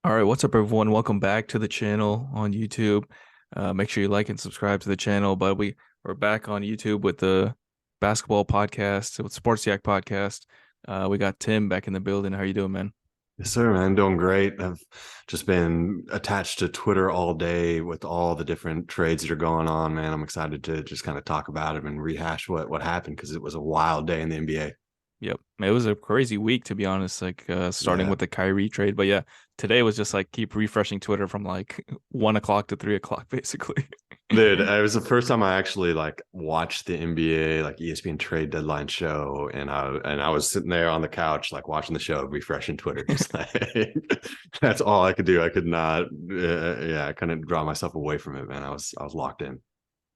All right, what's up, everyone? Welcome back to the channel on YouTube. Make sure you like and subscribe to the channel. But we're back on YouTube with the basketball podcast, with Sports Yak podcast. We got Tim back in the building. How you doing, man? Yes, sir, man. Doing great. I've just been attached to Twitter all day with all the different trades that are going on, man. I'm excited to just kind of talk about it and rehash what happened because it was a wild day in the NBA. Yep, it was a crazy week to be honest. Like starting Yeah. with the Kyrie trade, but yeah, today was just like keep refreshing Twitter from like 1 o'clock to 3 o'clock, basically. Dude, it was the first time I actually like watched the NBA like ESPN trade deadline show, and I was sitting there on the couch like watching the show, refreshing Twitter, just like that's all I could do. I could not, yeah, I couldn't draw myself away from it, man. I was locked in.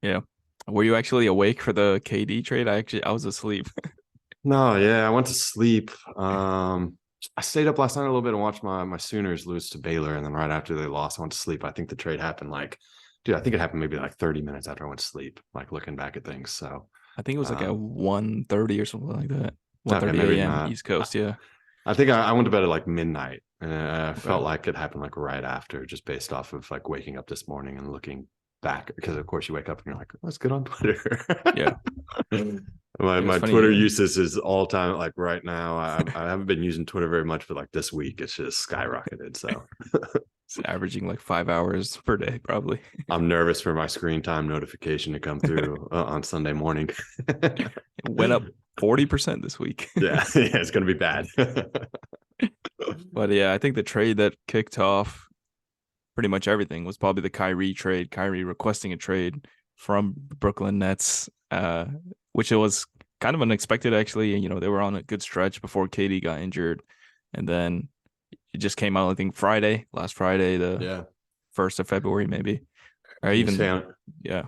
Yeah, were you actually awake for the KD trade? I was asleep. No, yeah, I went to sleep. I stayed up last night a little bit and watched my Sooners lose to Baylor, and then right after they lost, I went to sleep. I think the trade happened dude, I think it happened maybe like 30 minutes after I went to sleep, like looking back at things. So, I think it was like at um, 1:30 or something like that. okay, 1:30 maybe a.m. not. East Coast. Yeah. I think I went to bed at like midnight, and I Okay. felt like it happened like right after, just based off of like waking up this morning and looking back, because of course you wake up and you're like, let's get on Twitter. Yeah. my It was my funny. Twitter usage is all time. Like right now, I haven't been using Twitter very much, but like this week, it's just skyrocketed. So It's averaging like 5 hours per day, probably. I'm nervous for my screen time notification to come through on Sunday morning. It went up 40% this week. Yeah, yeah, it's gonna be bad. But yeah, I think the trade that kicked off pretty much everything was probably the Kyrie trade. Kyrie requesting a trade from Brooklyn Nets, which it was kind of unexpected actually. And they were on a good stretch before KD got injured, and then it just came out. I think last Friday, the Yeah, 1st of February, maybe, or you say even yeah,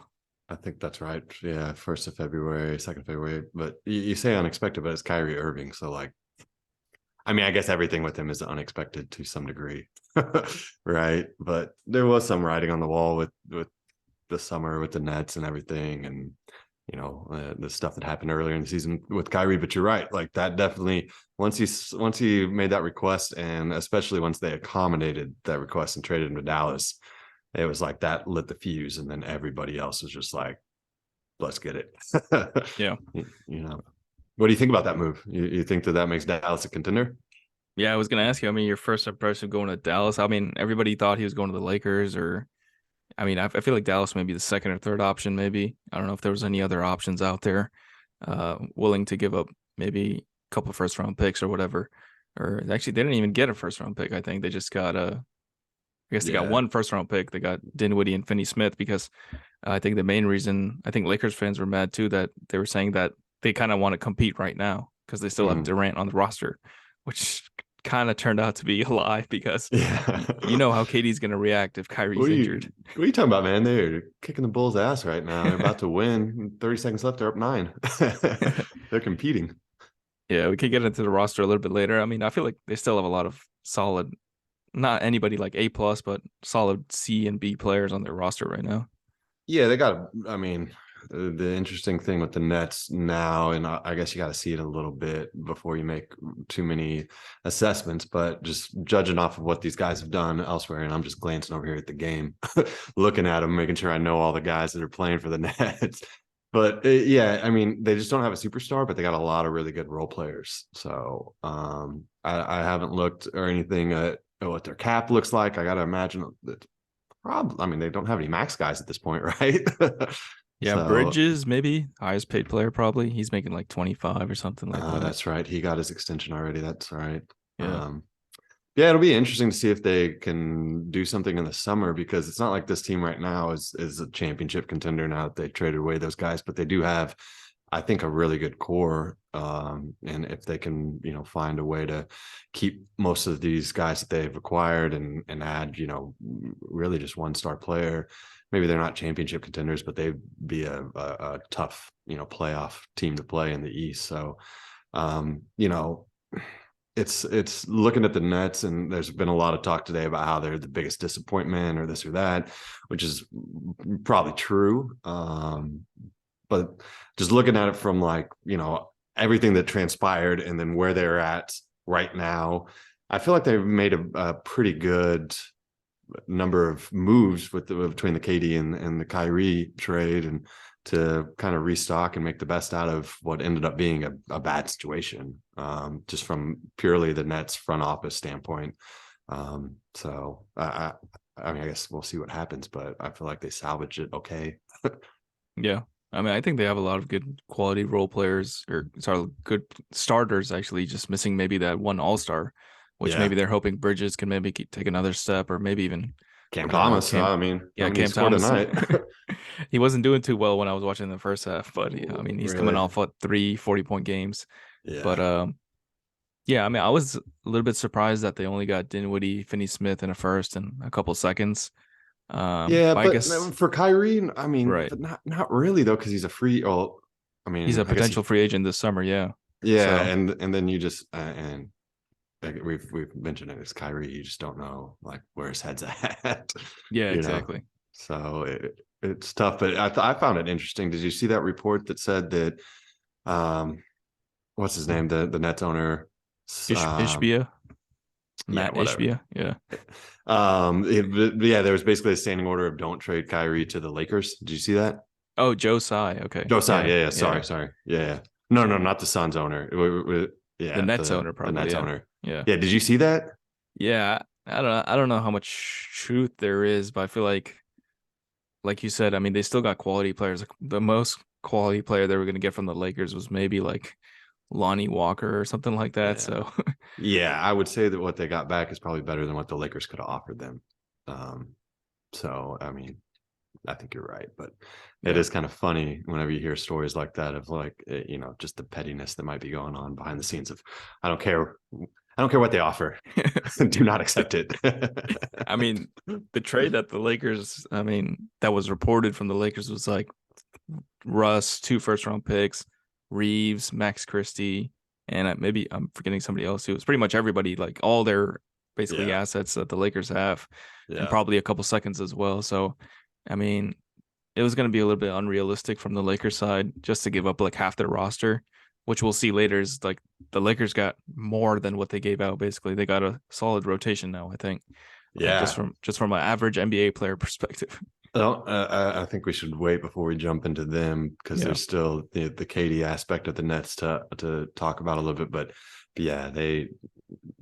I think that's right. Yeah, 1st of February, 2nd of February. But you say unexpected, but it's Kyrie Irving. So like, I mean, I guess everything with him is unexpected to some degree, right? But there was some writing on the wall with the summer with the Nets and everything, and the stuff that happened earlier in the season with Kyrie. But you're right, like that definitely once he made that request, and especially once they accommodated that request and traded him to Dallas, it was like that lit the fuse, and then everybody else was just like, let's get it. yeah. you know, what do you think about that move? You think that makes Dallas a contender? Yeah, I was gonna ask you. I mean, your first impression going to Dallas. I mean, everybody thought he was going to the Lakers, or I mean, I feel like Dallas may be the second or third option. Maybe I don't know if there was any other options out there, willing to give up maybe a couple first round picks or whatever. Or actually, they didn't even get a first round pick. I think they just got I guess they got Yeah. one first round pick. They got Dinwiddie and Finney Smith because I think the main reason I think Lakers fans were mad too that they were saying that they kind of want to compete right now because they still have Mm. Durant on the roster, which kind of turned out to be a lie because Yeah. you know how KD's going to react if What Kyrie's are you injured. what are you talking about, man? They're kicking the Bulls' ass right now. They're about to win. 30 seconds left. They're up 9. They're competing. Yeah, we could get into the roster a little bit later. I mean, I feel like they still have a lot of solid, not anybody like A plus, but solid C and B players on their roster right now. Yeah, they got. I mean, the interesting thing with the Nets now, and I guess you got to see it a little bit before you make too many assessments. But just judging off of what these guys have done elsewhere, and I'm just glancing over here at the game, looking at them, making sure I know all the guys that are playing for the Nets. But yeah, I mean, they just don't have a superstar, but they got a lot of really good role players. So I haven't looked or anything at what their cap looks like. I got to imagine that I mean, they don't have any max guys at this point, right? Yeah, So Bridges maybe highest paid player probably. He's making like 25 or something like that. that's right. He got his extension already. That's right. Yeah. Yeah, it'll be interesting to see if they can do something in the summer, because it's not like this team right now is a championship contender now that they traded away those guys, but they do have, I think, a really good core. And if they can, find a way to keep most of these guys that they've acquired and add, really just one star player, maybe they're not championship contenders, but they'd be a tough, playoff team to play in the East. So, it's looking at the Nets, and there's been a lot of talk today about how they're the biggest disappointment or this or that, which is probably true. But just looking at it from like, everything that transpired and then where they're at right now, I feel like they've made a pretty good number of moves between the KD and the Kyrie trade, and to kind of restock and make the best out of what ended up being a bad situation, just from purely the Nets front office standpoint. So I mean, I guess we'll see what happens, but I feel like they salvaged it okay. Yeah. I mean, I think they have a lot of good quality role players, or sorry, good starters actually, just missing maybe that one all-star, which Yeah, maybe they're hoping Bridges can maybe take another step, or maybe even Cam Thomas. Cam, I yeah, mean, he Cam scored Thomas. tonight. He wasn't doing too well when I was watching the first half, but yeah, I mean, he's coming Really? off what 3 40-point games. But Yeah. yeah, I mean, I was a little bit surprised that they only got Dinwiddie, Finney Smith in a first and a couple seconds. Yeah, But I but guess for Kyrie, I mean, right, but not really though, because he's a free. Well, I he's mean, a I guess he. potential free agent this summer. Yeah, Yeah, so and then you just and like, we've mentioned it. It's Kyrie. You just don't know like where his head's at, yeah, you know. exactly. So it's tough. But I found it interesting. Did you see that report that said that um, what's his name, the Nets owner, um, Ishbia, yeah, Matt whatever. Ishbia. Yeah. Yeah, there was basically a standing order of don't trade Kyrie to the Lakers. Did you see that? Oh, Joe Tsai. Okay. Joe Tsai. Yeah. Yeah, yeah. Yeah. Sorry. Yeah, yeah. No, not the Suns owner. The Yeah, Nets owner the probably. Nets Yeah. owner. Yeah. Yeah, did you see that? Yeah. I don't know how much truth there is, but I feel like you said, I mean, they still got quality players. Like, the most quality player they were going to get from the Lakers was maybe like Lonnie Walker or something like that. Yeah. So, Yeah, I would say that what they got back is probably better than what the Lakers could have offered them. Um, so I mean, I think you're right, but it yeah. is kind of funny whenever you hear stories like that of like just the pettiness that might be going on behind the scenes of I don't care I don't care what they offer. Do not accept it. I mean, the trade that the Lakers, I mean, that was reported from the Lakers was like Russ, 2 first-round picks, Reeves, Max Christie, and maybe I'm forgetting somebody else too. It's pretty much everybody, like all their basically Yeah. assets that the Lakers have, and Yeah. probably a couple seconds as well. So, I mean, it was going to be a little bit unrealistic from the Lakers side just to give up like half their roster, which we'll see later is like the Lakers got more than what they gave out. Basically, they got a solid rotation now, I think, Yeah. just from an average NBA player perspective. Well, I think we should wait before we jump into them because Yeah, there's still the Katie aspect of the Nets to talk about a little bit. But yeah,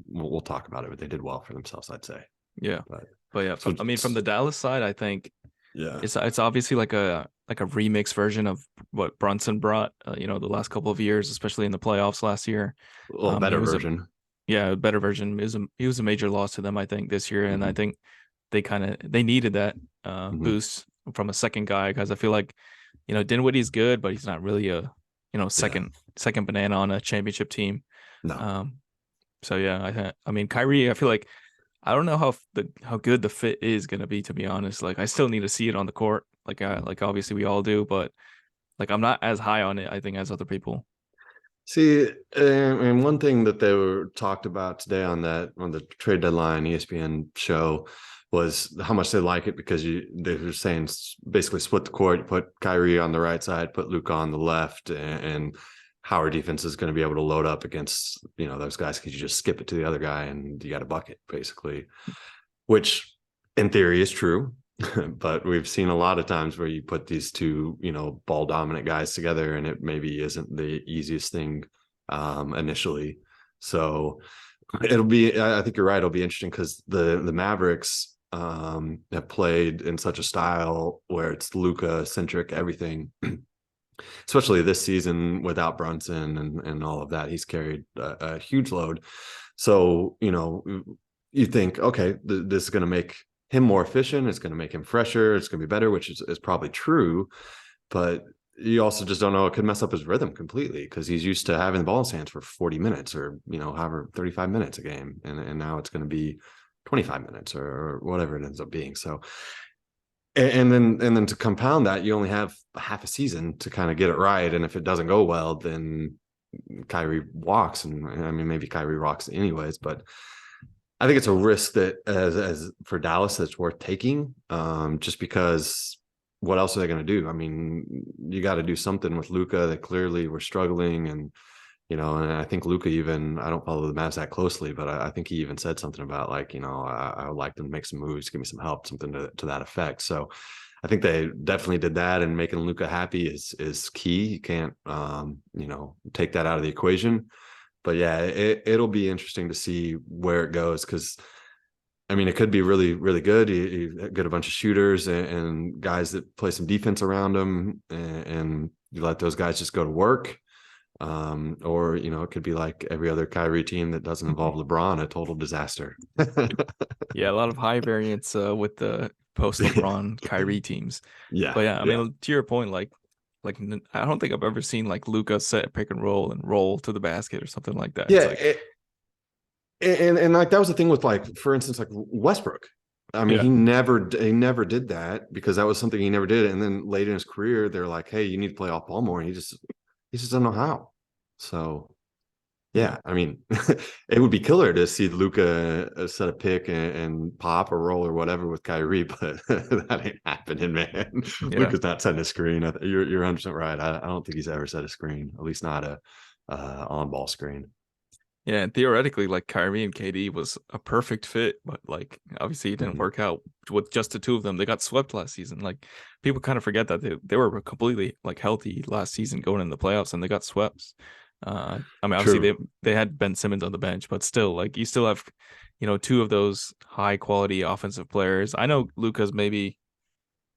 we'll talk about it. But they did well for themselves, I'd say. yeah, But but yeah, so I mean, from the Dallas side, I think yeah, it's obviously like a remix version of what Brunson brought, the last couple of years, especially in the playoffs last year. a little He better was a version. Yeah, a better version. He was a major loss to them, I think, this year, and I Hmm. think they needed that Hmm. boost from a second guy because I feel like Dinwiddie's good, but he's not really a Yeah, second banana on a championship team. no. Um, so yeah, I mean Kyrie, I feel like I don't know how good the fit is gonna be, to be honest. Like I still need to see it on the court. Like obviously we all do, but like I'm not as high on it, I think, as other people. See, and one thing that they were talked about today on the trade deadline ESPN show was how much they like it because they were saying basically split the court, put Kyrie on the right side, put Luka on the left, and how our defense is going to be able to load up against those guys because you just skip it to the other guy and you got a bucket basically, which in theory is true. But we've seen a lot of times where you put these two, ball dominant guys together and it maybe isn't the easiest thing initially. So I think you're right. It'll be interesting because the Mavericks have played in such a style where it's Luka centric, everything, especially this season without Brunson and all of that. He's carried a huge load. So, you think, okay, this is going to make him more efficient. It's going to make him fresher. It's going to be better, which is probably true. But you also just don't know. It could mess up his rhythm completely because he's used to having the ball in his hands for 40 minutes or, however, 35 minutes a game. And now it's going to be 25 minutes or whatever it ends up being. So, and then to compound that, you only have half a season to kind of get it right. And if it doesn't go well, then Kyrie walks. And I mean, maybe Kyrie rocks anyways, but I think it's a risk that as for Dallas that's worth taking, just because what else are they going to do? I mean, you got to do something with Luka. They clearly were struggling, and And I think Luka even, I don't follow the Mavs that closely, but I think he even said something about like, I would like them to make some moves, give me some help, something to that effect. So I think they definitely did that, and making Luka happy is key. You can't, take that out of the equation. But yeah, it'll be interesting to see where it goes, because I mean, it could be really, really good. You get a bunch of shooters and guys that play some defense around them, and you let those guys just go to work. Or it could be like every other Kyrie team that doesn't involve LeBron, a total disaster. Yeah, a lot of high variance with the post LeBron Kyrie teams. Yeah, But yeah, I yeah, mean, to your point, like I don't think I've ever seen like Luca set a pick and roll to the basket or something like that. It's yeah. like, And like that was the thing with, like, for instance, like Westbrook. I mean, yeah, he never did that, because that was something he never did. And then late in his career, they're like, "Hey, you need to play off ball more," and he just doesn't know how. So yeah, yeah, I mean, it would be killer to see Luca set a pick and pop or roll or whatever with Kyrie, but that ain't happening, man. yeah. Luca's not setting a screen. You're 100% right. I don't think he's ever set a screen, at least not a on ball screen. Yeah, and theoretically, like Kyrie and KD was a perfect fit, but like obviously it didn't Mhm. work out with just the two of them. They got swept last season. Like people kind of forget that they were completely like healthy last season going in the playoffs and they got swept. I mean, obviously True, they had Ben Simmons on the bench, but still, like you still have, two of those high quality offensive players. I know Luca's maybe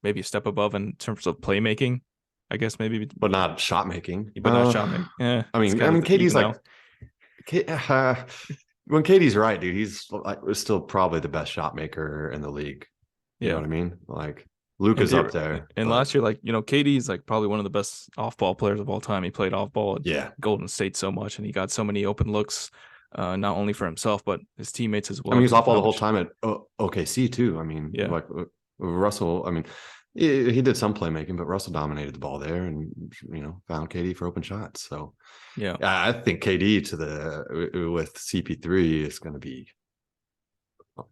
a step above in terms of playmaking, I guess maybe, but not shot making. but not shot making. Yeah, I it's mean, I kind of mean, Katie's even like, out. when Katie's right, dude, he's like was still probably the best shot maker in the league. You know Yeah. what I mean? Like And Luca's up there, there, and but last year, like KD's like probably one of the best off ball players of all time. He played off ball at yeah. Golden State so much, and he got so many open looks, not only for himself but his teammates as I well. mean, he's Because of off all how the whole much, time at OKC too. I mean, yeah, like Russell. I mean, he did some playmaking, but Russell dominated the ball there, and found KD for open shots. So yeah, I think KD to the with CP3 is going to be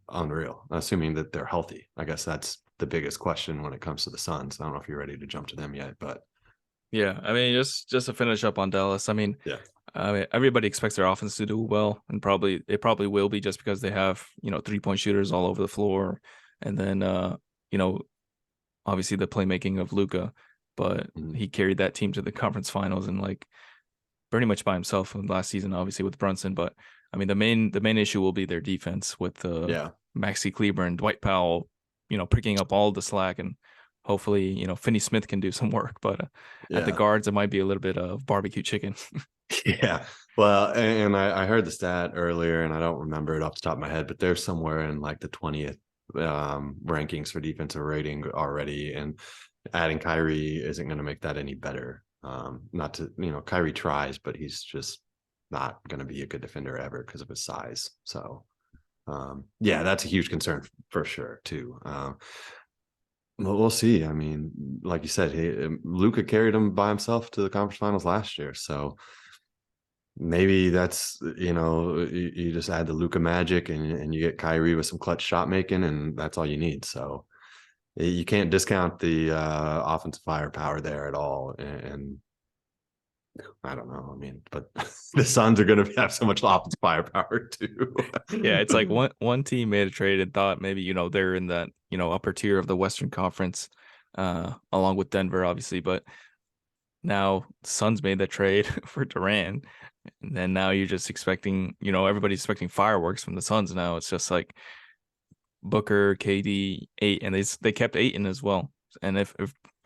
unreal, assuming that they're healthy. I guess that's the biggest question when it comes to the Suns. I don't know if you're ready to jump to them yet, but yeah. I mean, just to finish up on Dallas, yeah. I mean, everybody expects their offense to do well, and probably will be just because they have 3-point shooters all over the floor, and then you know obviously the playmaking of Luca, but Mhm. he carried that team to the conference finals and like pretty much by himself last season, obviously with Brunson. But I mean, the main issue will be their defense with Yeah. Maxi Kleber and Dwight Powell, picking up all the slack, and hopefully, Finney Smith can do some work. But at the Yeah. guards, it might be a little bit of barbecue chicken. Yeah. Well, and I heard the stat earlier, and I don't remember it off the top of my head, but they're somewhere in like the 20th rankings for defensive rating already. And adding Kyrie isn't going to make that any better. Not to, Kyrie tries, but he's just not going to be a good defender ever because of his size. So, yeah, that's a huge concern for sure, too. Well, we'll see. I mean, like you said, Luca carried him by himself to the conference finals last year. So, maybe that's you just add the Luca magic, and you get Kyrie with some clutch shot making, and that's all you need. So you can't discount the offensive firepower there at all. And I don't know. I mean, but the Suns are going to have so much offensive firepower too. Yeah, it's like one team made a trade and thought maybe they're in that upper tier of the Western Conference, along with Denver, obviously, but now Suns made that trade for Durant, and then now you're just expecting, everybody's expecting fireworks from the Suns. Now it's just like Booker, KD, eight, and they kept Ayton as well. And if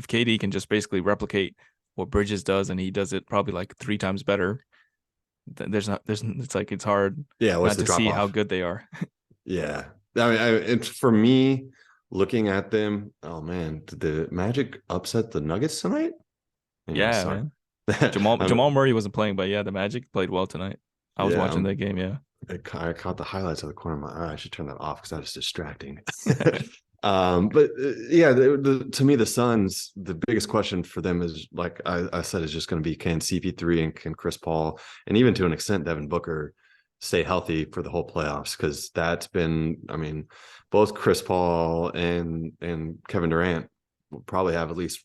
KD can just basically replicate what Bridges does, and he does it probably like 3 times better, then there's it's like it's hard Yeah, what's not the to drop see how off? good they are. Yeah, I mean, it's for me looking at them. Oh man, did the Magic upset the Nuggets tonight? Anyway, Yeah, sorry. man. Jamal I'm, Murray wasn't playing, but yeah, the Magic played well tonight. I was yeah, watching that game. Yeah. I caught the highlights of the corner of my eye. I should turn that off because that is distracting. But yeah, to me, the Suns, the biggest question for them is, like I said, is just going to be, can CP3 and can Chris Paul, and even to an extent Devin Booker, stay healthy for the whole playoffs? Because that's been, I mean, both Chris Paul and Kevin Durant will probably have at least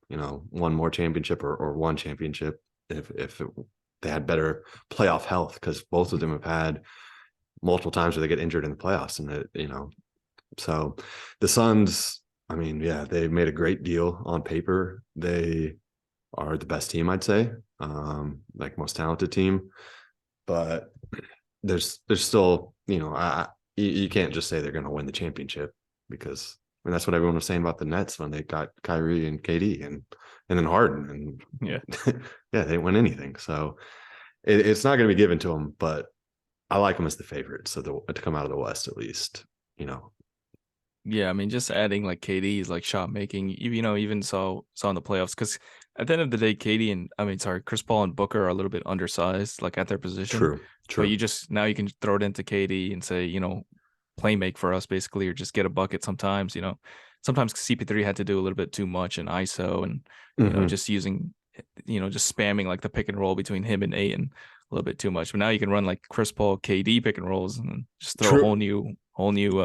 one more championship or one championship if they had better playoff health because both of them have had multiple times where they get injured in the playoffs, and so the Suns. I mean, yeah, they made a great deal on paper. They are the best team, I'd say, like most talented team. But there's still, you can't just say they're going to win the championship because I mean that's what everyone was saying about the Nets when they got Kyrie and KD and then Harden and Yeah. yeah, they didn't win anything. So it's not going to be given to them, but I like them as the favorite. So to come out of the West at least, you know. Yeah, I mean, just adding like KD's like shot making, even saw in the playoffs because at the end of the day, Chris Paul and Booker are a little bit undersized, like at their position. True, But true. now you can throw it into KD and say, play make for us basically, or just get a bucket sometimes. Sometimes CP3 had to do a little bit too much in ISO and Hmm. just using, just spamming like the pick and roll between him and Aiton a little bit too much. But now you can run like Chris Paul KD pick and rolls and just throw a True. whole new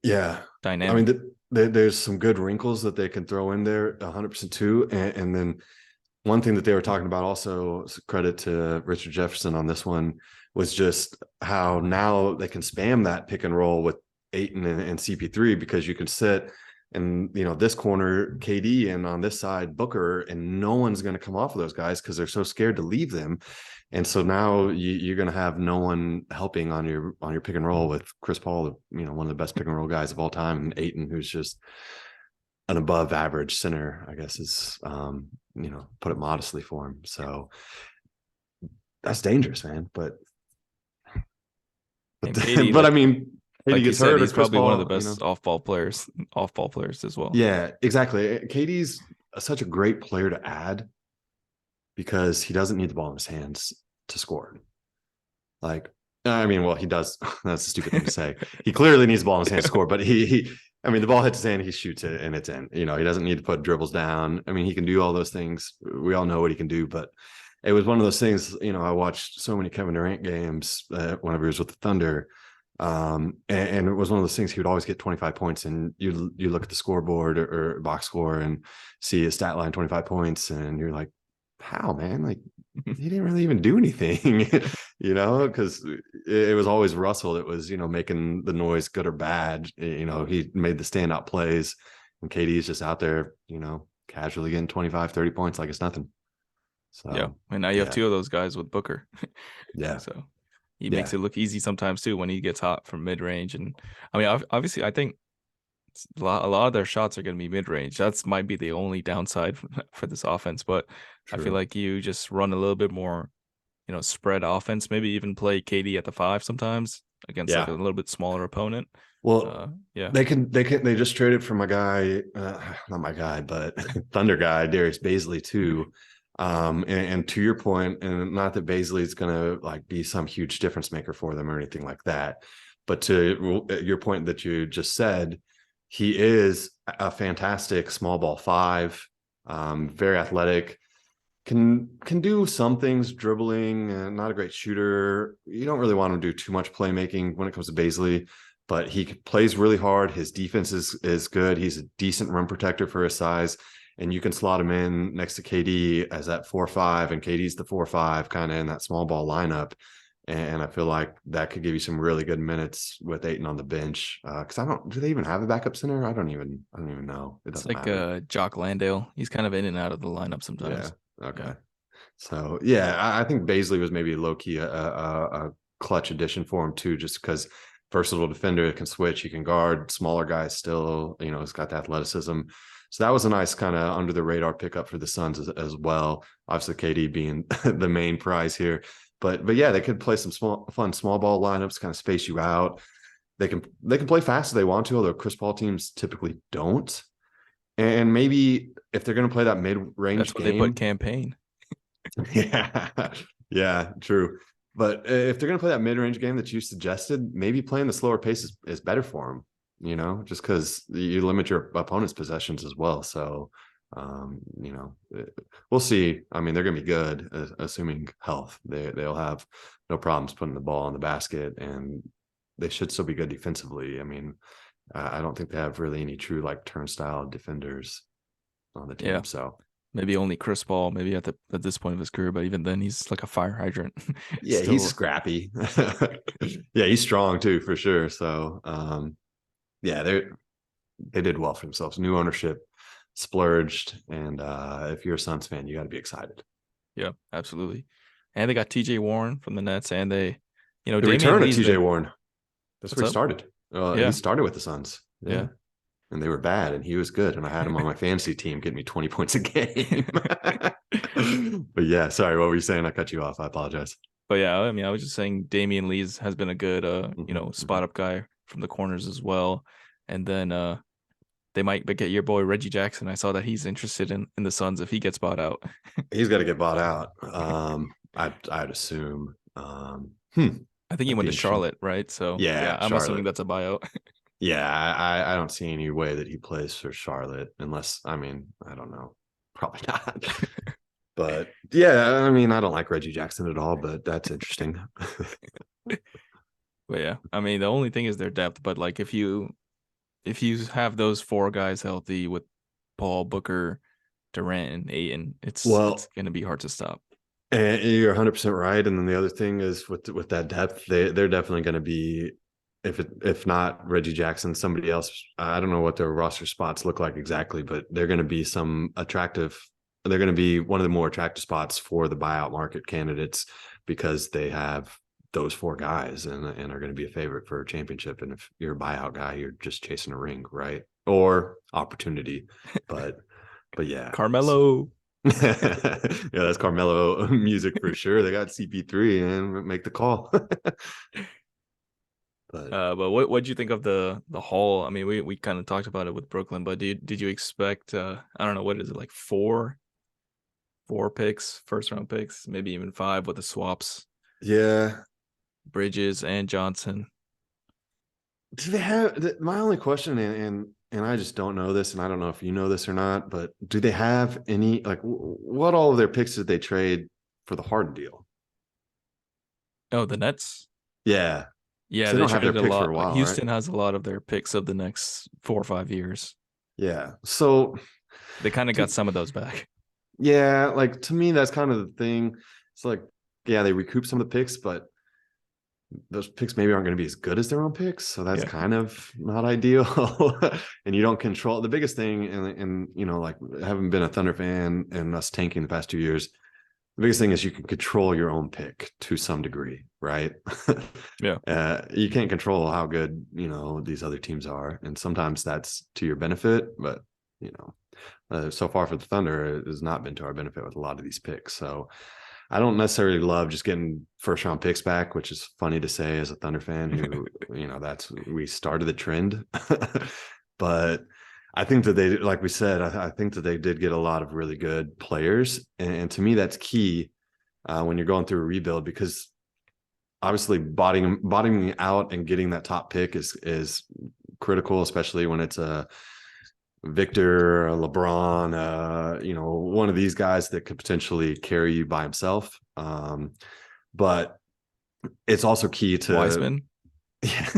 Yeah. I mean, dynamic. there's some good wrinkles that they can throw in there 100% too. And then one thing that they were talking about also, credit to Richard Jefferson on this one, was just how now they can spam that pick and roll with Aiton and CP3 because you can sit and this corner KD and on this side Booker, and no one's going to come off of those guys because they're so scared to leave them. And so now you're going to have no one helping on your pick and roll with Chris Paul, one of the best pick and roll guys of all time, and Aiton, who's just an above average center, I guess is put it modestly for him. So that's dangerous, man. But And KD, but I mean, KD like you gets said, hurt or he's Chris probably one of the Paul, best off ball players as well. yeah, exactly. KD's such a great player to add because he doesn't need the ball in his hands to score. Like, I mean, well, he does. That's a stupid thing to say. He clearly needs the ball in his hand to score, but I mean, the ball hits his hand, he shoots it, and it's in. He doesn't need to put dribbles down. I mean, he can do all those things. We all know what he can do, but it was one of those things. I watched so many Kevin Durant games whenever he was with the Thunder, and it was one of those things. He would always get 25 points, and you look at the scoreboard or box score and see his stat line 25 points, and you're like, how, man? Like, he didn't really even do anything, because it was always Russell that was, making the noise good or bad. He made the standout plays, and KD's just out there, casually getting 25, 30 points like it's nothing. Yeah, So, and now you have yeah, two of those guys with Booker, yeah, so he makes yeah, it look easy sometimes too when he gets hot from mid range. And I mean, obviously, I think a lot of their shots are going to be mid range. That's might be the only downside for this offense. But I feel true. like you just run a little bit more, spread offense. Maybe even play KD at the 5 sometimes against like a Yeah. little bit smaller opponent. Well, Yeah, they just traded for my guy, not my guy, but Thunder guy, Darius Baisley too. And to your point, and not that Baisley is gonna like be some huge difference maker for them or anything like that, but to your point that you just said, he is a fantastic small ball 5, very athletic, can do some things dribbling, and not a great shooter. You don't really want him to do too much playmaking when it comes to Baisley, but he plays really hard. His defense is good. He's a decent rim protector for his size, and you can slot him in next to KD as that 4-5, and KD's the 4-5 kind of in that small ball lineup. And I feel like that could give you some really good minutes with Aiton on the bench. Because do they even have a backup center? I don't even know. It it's doesn't like matter. Jock Landale. He's kind of in and out of the lineup Yeah. sometimes. Yeah, Okay. So yeah, I think Baisley was maybe low key a clutch addition for him too, just because versatile defender, can switch, he can guard smaller guys still. He's got the athleticism. So that was a nice kind of under the radar pickup for the Suns as well. Obviously, KD being the main prize here, but yeah, they could play some fun small ball lineups, kind of space you out. They can play fast if they want to, although Chris Paul teams typically don't. And maybe if they're going to play that mid that's range why they put game, campaign. yeah, yeah, true. But if they're going to play that mid-range game that you suggested, maybe playing the slower pace is better for them, just because you limit your opponent's possessions as well. So, um, you know, eh, we'll see. I mean, they're going to be good, assuming health. They'll have no problems putting the ball in the basket, and they should still be good defensively. I mean, I don't think they have really any true like turnstile defenders on the Yeah. team. So, Maybe only Chris Paul, maybe at this point of his career, but even then, he's like a fire hydrant. Yeah, he's Still, scrappy. Yeah, he's strong too, for sure. So, yeah, they did well for themselves. New ownership, splurged, and if you're a Suns fan, you got to be excited. yeah, absolutely. And they got T.J. Warren from the Nets, and The Damian return of Lee's TJ been Warren. That's what's where he up? started. He Yeah, started with the Suns. Yeah. yeah. And they were bad, and he was good. And I had him on my fantasy team, getting me 20 points a game. But yeah, sorry, what were you saying? I cut you off. I apologize. But yeah, I mean, I was just saying Damian Lee's has been a good Hmm. spot up guy from the corners as well. And then they might get your boy Reggie Jackson. I saw that he's interested in the Suns if he gets bought out. He's got to get bought out. I'd assume. I think he That'd went be to interesting. Charlotte, right? So yeah, Yeah, I'm assuming Charlotte. that's a buyout. Yeah, I don't see any way that he plays for Charlotte unless, I mean, I don't know. Probably not. But yeah, I mean, I don't like Reggie Jackson at all, but that's interesting. But yeah, I mean, the only thing is their depth. But like, if you have those four guys healthy with Paul, Booker, Durant, and Ayton, it's Well, gonna be hard to stop. and you're 100% right. And then the other thing is with that depth, they're definitely going to be, if not Reggie Jackson, somebody else. I don't know what their roster spots look like exactly, but they're going to be some attractive. They're going to be one of the more attractive spots for the buyout market candidates because they have those four guys and are going to be a favorite for a championship. And if you're a buyout guy, you're just chasing a ring, right? Or opportunity. But but yeah. Carmelo. Yeah, that's Carmelo music for sure. They got CP3 and make the call. But But what'd you think of the haul? I mean, we kind of talked about it with Brooklyn, but did you expect I don't know, what is it, like four picks, first round picks, maybe even five with the swaps, yeah, Bridges and Johnson. do they have my only question, and I just don't know this, and I don't know if you know this or not, but do they have any like what all of their picks did they trade for the Harden deal? Oh, the Nets? Yeah, because Yeah, they they don't have their traded a picks for lot. a Like while, right? Houston has a lot of their picks of the next 4 or 5 years. Yeah. So They kind of got to some of those back. yeah, like to me, that's kind of the thing. It's like, yeah, they recoup some of the picks, but those picks maybe aren't going to be as good as their own picks. So that's Yeah. kind of not ideal. And you don't control the biggest thing. And, like having been a Thunder fan and us tanking the past 2 years, the biggest thing is you can control your own pick to some degree, right? Yeah. You can't control how good, these other teams are. And sometimes that's to your benefit, but, so far for the Thunder, it has not been to our benefit with a lot of these picks. So I don't necessarily love just getting first round picks back, which is funny to say as a Thunder fan who, that's we started the trend. But I think that they, like we said, I think that they did get a lot of really good players. And to me, that's key when you're going through a rebuild because obviously bottoming out and getting that top pick is critical, especially when it's a Victor, LeBron, one of these guys that could potentially carry you by himself. But it's also key to Wiseman. yeah.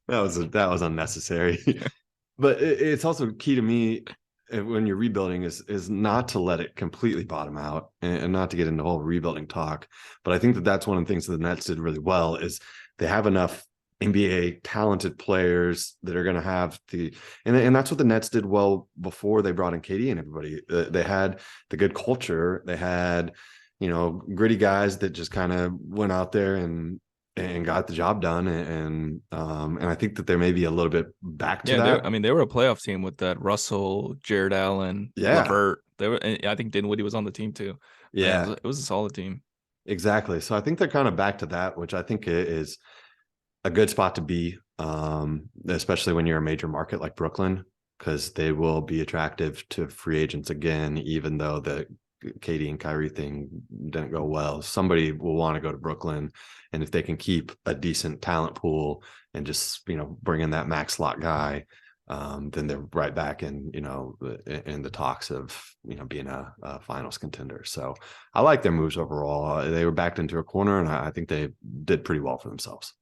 that was unnecessary. But it's also key to me when you're rebuilding is not to let it completely bottom out and not to get into the whole rebuilding talk. But I think that that's one of the things that the Nets did really well is they have enough NBA talented players that are going to have and that's what the Nets did well before they brought in KD and everybody. They had the good culture. They had, gritty guys that just kind of went out there and got the job done. And I think that there may be a little bit back to Yeah, that. I mean, they were a playoff team with that Russell, Jared Allen, Yeah. Levert. They were. And I think Dinwiddie was on the team too. Man, Yeah, it was a solid team. exactly. So I think they're kind of back to that, which I think is a good spot to be, especially when you're a major market like Brooklyn, because they will be attractive to free agents again, even though the Katie and Kyrie thing didn't go well. Somebody will want to go to Brooklyn, and if they can keep a decent talent pool and just bring in that max slot guy, then they're right back in the talks of being a finals contender. So I like their moves overall. They were backed into a corner, and I think they did pretty well for themselves.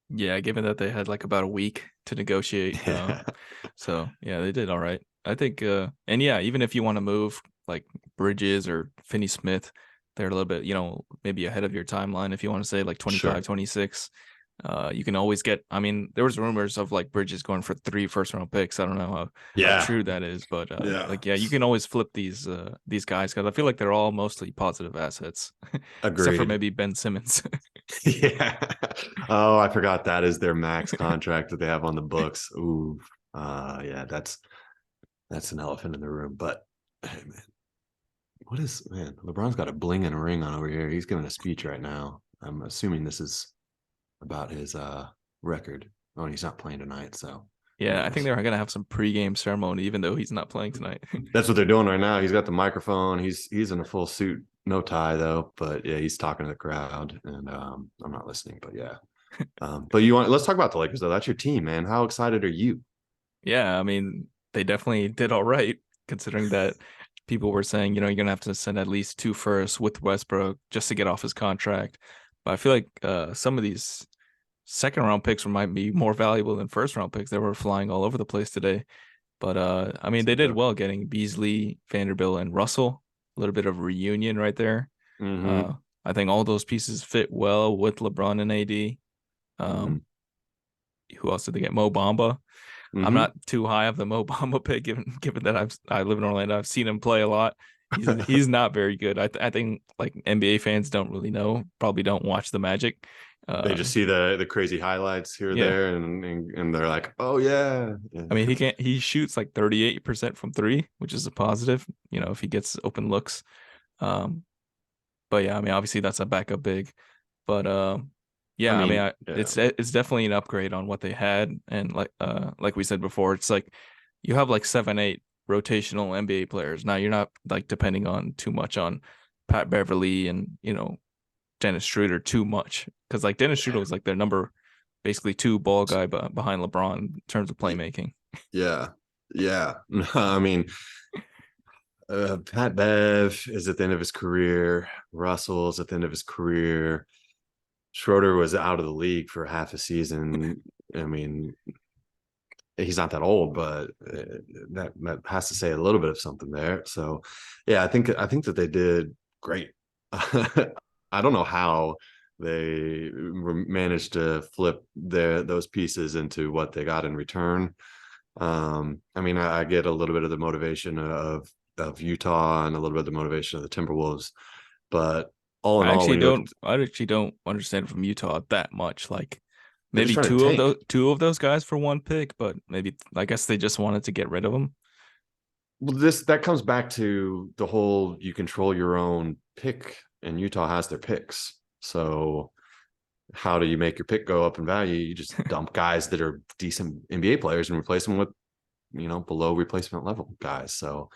Yeah, given that they had like about a week to negotiate. Yeah. So yeah, they did all right. I think and yeah, even if you want to move like Bridges or Finney Smith, they're a little bit, maybe ahead of your timeline if you want to say like Sure. 25, 26. You can always get, I mean, there was rumors of like Bridges going for 3 first round picks. I don't know how Yeah. true that is, but Yeah. like yeah, you can always flip these guys because I feel like they're all mostly positive assets, except for Agreed. maybe Ben Simmons. Yeah. Oh, I forgot that is their max contract that they have on the books. Ooh. Yeah, that's an elephant in the room. But hey man, man, LeBron's got a bling and a ring on over here. He's giving a speech right now. I'm assuming this is about his record. Oh, and he's not playing tonight, so who Yeah, I think knows? they're gonna have some pregame ceremony, even though he's not playing tonight. That's what they're doing right now. He's got the microphone. He's in a full suit, no tie though. But yeah, he's talking to the crowd, and I'm not listening. But yeah, but let's talk about the Lakers though. That's your team, man. How excited are you? Yeah, I mean, they definitely did all right, considering that people were saying, you're gonna have to send at least 2 firsts with Westbrook just to get off his contract. But I feel like some of these second round picks might be more valuable than first round picks. They were flying all over the place today. But I mean, they did well getting Beasley, Vanderbilt, and Russell. A little bit of reunion right there. Mm-hmm. Uh, I think all those pieces fit well with LeBron and AD. Mm-hmm. Um, who else did they get? Mo Bamba. I'm Mm-hmm. not too high of the Mo Bamba pick, given that I live in Orlando. I've seen him play a lot. He's not very good. I think like NBA fans don't really know, probably don't watch the Magic. They Uh, just see the crazy highlights here or yeah, there, and they're like, oh yeah, yeah. I mean he shoots like 38% from three, which is a positive. If he gets open looks. Um, but yeah, I mean obviously that's a backup big, but I yeah, I mean mean, yeah. it's definitely an upgrade on what they had, and like we said before, it's like you have like 7, 8 rotational NBA players. Now you're not like depending on too much on Pat Beverly and Dennis Schroeder too much, because like Dennis Schroeder was like their number basically 2 ball guy behind LeBron in terms of playmaking. Yeah. Yeah. I mean, Pat Bev is at the end of his career. Russell's at the end of his career. Schroeder was out of the league for half a season. I mean, he's not that old, but that has to say a little bit of something there. So, yeah, I think that they did great. I don't know how they managed to flip those pieces into what they got in return. I mean, I get a little bit of the motivation of Utah and a little bit of the motivation of the Timberwolves, but all in all, when you look at, I actually don't understand from Utah that much. Like they're just maybe trying to two of tank. those guys for 1 pick, but maybe I guess they just wanted to get rid of them. Well, that comes back to the whole you control your own pick, and Utah has their picks. So how do you make your pick go up in value? You just dump guys that are decent NBA players and replace them with below replacement level guys. So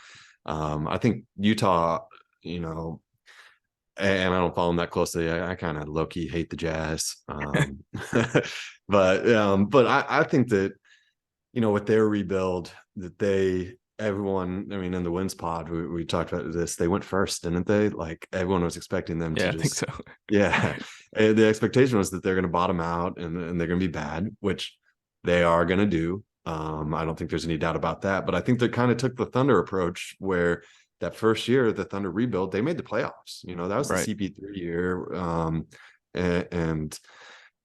I think Utah, you know, and I don't follow them that closely. I kind of low key hate the Jazz, but I think that with their rebuild that everyone, I mean, in the wins pod, we talked about this. They went first, didn't they? Like everyone was expecting them to Yeah, I think just, so. yeah. And the expectation was that they're going to bottom out and they're going to be bad, which they are going to do. I don't think there's any doubt about that. But I think they kind of took the Thunder approach where that first year, the Thunder rebuild, they made the playoffs. That was the Right. CP3 year. And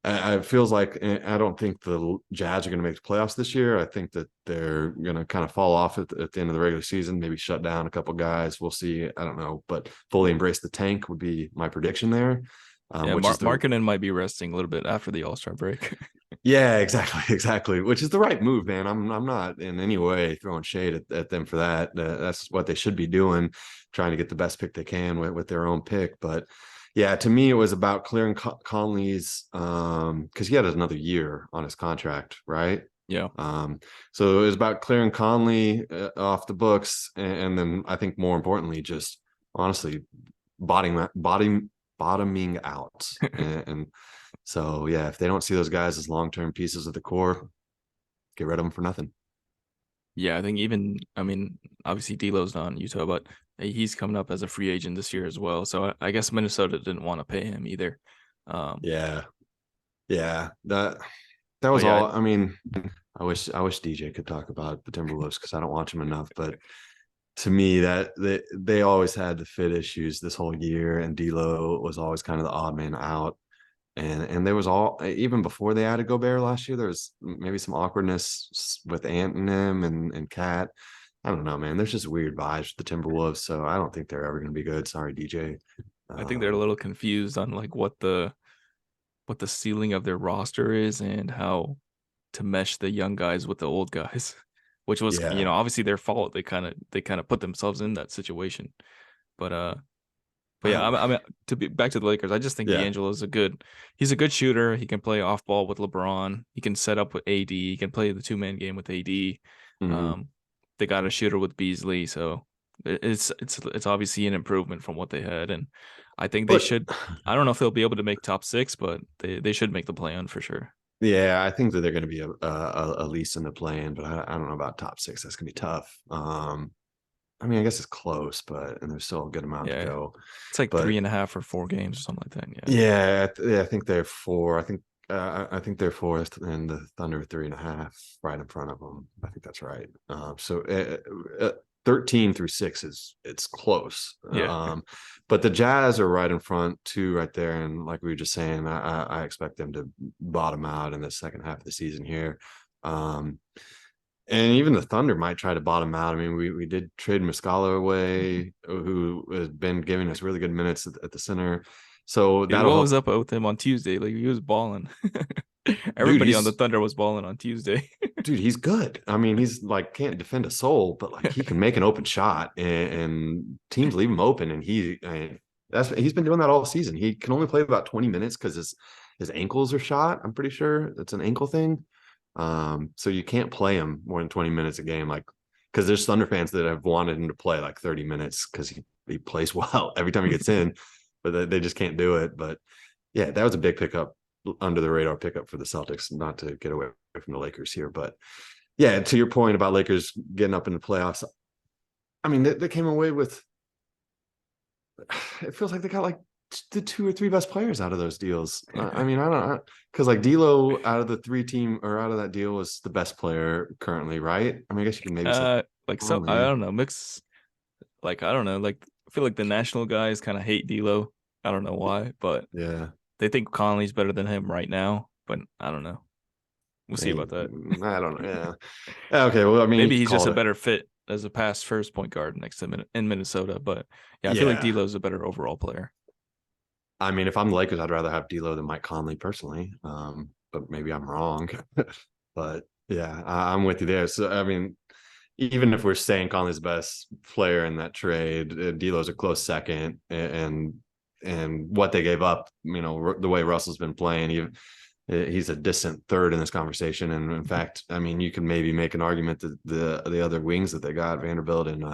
it feels like I don't think the Jazz are going to make the playoffs this year. I think that they're going to kind of fall off at the end of the regular season, maybe shut down a couple guys. We'll see. I don't know, but fully embrace the tank would be my prediction there. Yeah, Which is Markkinen might be resting a little bit after the All-Star break. yeah, exactly, exactly. Which is the right move, man. I'm not in any way throwing shade at them for that. That's what they should be doing, trying to get the best pick they can with their own pick. But yeah, to me, it was about clearing Conley's because he had another year on his contract, right? Yeah. So it was about clearing Conley off the books, and then I think more importantly, just honestly, bottoming out, and so yeah, if they don't see those guys as long-term pieces of the core, get rid of them for nothing. Yeah, I think even I mean, obviously D'Lo's not in Utah, but he's coming up as a free agent this year as well. So I guess Minnesota didn't want to pay him either. Um, Yeah, yeah. That but was yeah, all. I mean, I wish DJ could talk about the Timberwolves because I don't watch them enough. But to me, that they always had the fit issues this whole year, and D'Lo was always kind of the odd man out. And there was all even before they added Gobert last year, there was maybe some awkwardness with Ant and him and Cat. I don't know, man. There's just weird vibes with the Timberwolves, so I don't think they're ever going to be good. Sorry, DJ. I think they're a little confused on like what the ceiling of their roster is and how to mesh the young guys with the old guys, which was, you Yeah, know, obviously their fault. They kind of put themselves in that situation. But but yeah, I mean, to be back to the Lakers, I just think yeah. D'Angelo is he's a good shooter. He can play off ball with LeBron. He can set up with AD. He can play the 2-man game with AD. Mhm. Um, they got a shooter with Beasley, so it's obviously an improvement from what they had, and I think they But should. I don't know if they'll be able to make top six, but they should make the play-in for sure. yeah, I think that they're going to be a least in the plan, but I don't know about top six. That's going to be tough. I mean, I guess it's close, but and there's still a good amount to Yeah, go. it's like But 3.5 or 4 games or something like that. Yeah, yeah, I think they're four. I think they're fourth, and the Thunder 3.5 right in front of them. I think that's right. So 13 through 6 is it's close. yeah. But the Jazz are right in front too, right there. And like we were just saying, I expect them to bottom out in the second half of the season here. Um, and even the Thunder might try to bottom out. I mean, we did trade Muscala away, who has been giving us really good minutes at the center. So Dude, that'll what was help. up with him on Tuesday? Like he was balling. Dude, Everybody on the Thunder was balling on Tuesday. he's good. I mean, he's like can't defend a soul, but like he can make an open shot, and teams leave him open, and he's been doing that all season. He can only play about 20 minutes because his ankles are shot. I'm pretty sure it's an ankle thing. So you can't play him more than 20 minutes a game, like because there's Thunder fans that have wanted him to play like 30 minutes because he plays well every time he gets in, but they just can't do it. But yeah, that was a big pickup, under the radar pickup for the Celtics, not to get away from the Lakers here. But yeah, to your point about Lakers getting up in the playoffs, I mean, they came away with, it feels like they got like the two or three best players out of those deals. I mean, I don't, because like D'Lo out of the three team or out of that deal was the best player currently, right? I mean, I guess you can maybe say Like so I Conley. don't know, mix like I don't know, like I feel like the national guys kind of hate D'Lo. I don't know why, but Yeah. they think Conley's better than him right now. But I don't know. We'll see Hey, about that. I don't know. Yeah. Okay. Well, I mean, you Maybe could he's just call a it. better fit as a pass first point guard next to in Minnesota. But yeah, I feel like Yeah. D'Lo's a better overall player. I mean, if I'm the Lakers, I'd rather have D'Lo than Mike Conley personally. But maybe I'm wrong. But yeah, I'm with you there. So I mean, even if we're saying Conley's the best player in that trade, D'Lo's a close second, and what they gave up, the way Russell's been playing, he's a distant third in this conversation. And in fact, I mean, you can maybe make an argument that the other wings that they got, Vanderbilt and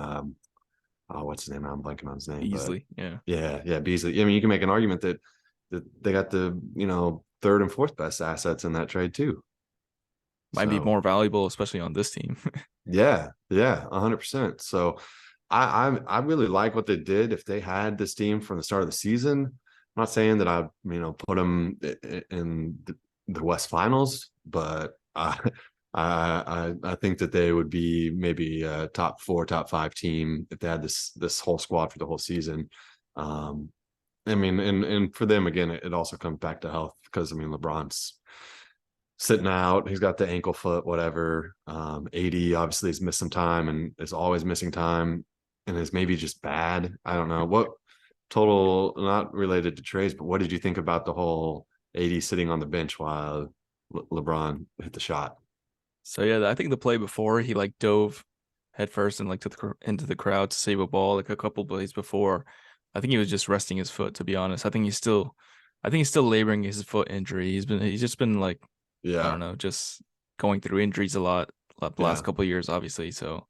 what's his name? I'm blanking on his name, but Easily. Yeah. yeah, Beasley. I mean, you can make an argument that they got the third and fourth best assets in that trade too. Might be So more valuable, especially on this team. yeah, 100%. So I really like what they did. If they had this team from the start of the season, I'm not saying that I put them in the West Finals, but I think that they would be maybe a top four, top five team if they had this whole squad for the whole season. Um, I mean, and for them again, it also comes back to health because I mean LeBron's sitting out. He's got the ankle foot, whatever. AD obviously has missed some time and is always missing time and is maybe just bad. I don't know. What total, not related to trades, but what did you think about the whole AD sitting on the bench while LeBron hit the shot? So yeah, I think the play before he like dove headfirst and like into the crowd to save a ball like a couple plays before. I think he was just resting his foot. To be honest, I think he's still laboring his foot injury. He's just been like I don't Yeah. know, just going through injuries a lot the last Yeah. couple of years, obviously. So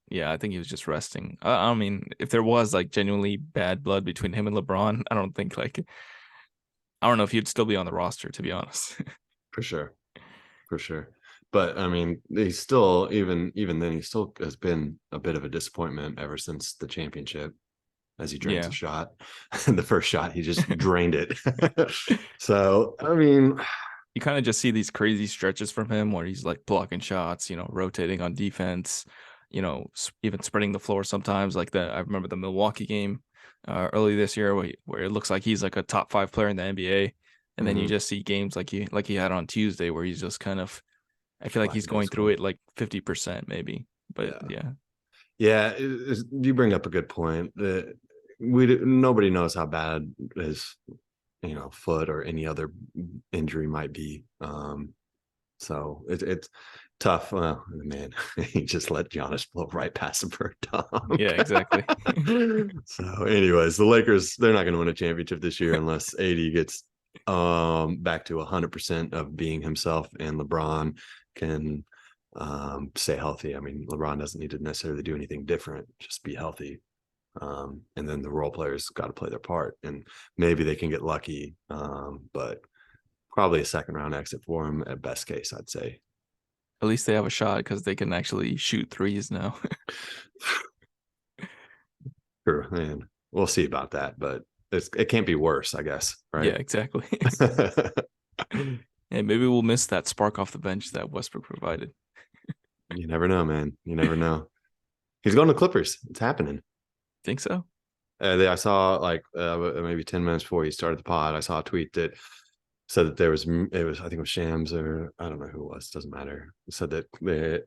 yeah, I think he was just resting. I mean, if there was like genuinely bad blood between him and LeBron, I don't think like I don't know if he'd still be on the roster. To be honest. For sure. For sure. But I mean, he's still even then he still has been a bit of a disappointment ever since the championship as he drains a Yeah. shot. The first shot, he just drained it. So, I mean, you kind of just see these crazy stretches from him where he's like blocking shots, rotating on defense, even spreading the floor sometimes. Like that, I remember the Milwaukee game early this year where it looks like he's like a top 5 player in the NBA, and then you Mhm. just see games like he had on Tuesday where he's just kind of, I feel like he's Like no going through score. it like 50% maybe. But Yeah. yeah, Yeah, you bring up a good point. Nobody knows how bad his foot or any other injury might be. So it's tough. Man, he just let Giannis blow right past him for a yeah, dunk. exactly. So, anyways, the Lakers, they're not going to win a championship this year unless AD gets back to 100% of being himself, and LeBron can stay healthy. I mean, LeBron doesn't need to necessarily do anything different, just be healthy. And then the role players got to play their part, and maybe they can get lucky. But probably a second round exit for him at best case, I'd say. At least they have a shot because they can actually shoot threes now. True, and we'll see about that, but it can't be worse, I guess, Yeah, right? exactly. And maybe we'll miss that spark off the bench that Westbrook provided. You never know, man. You never know. He's going to Clippers. It's happening. Think so? I saw like maybe 10 minutes before he started the pod. I saw a tweet that said that I think it was Shams, or I don't know who it was. Doesn't matter. It said that it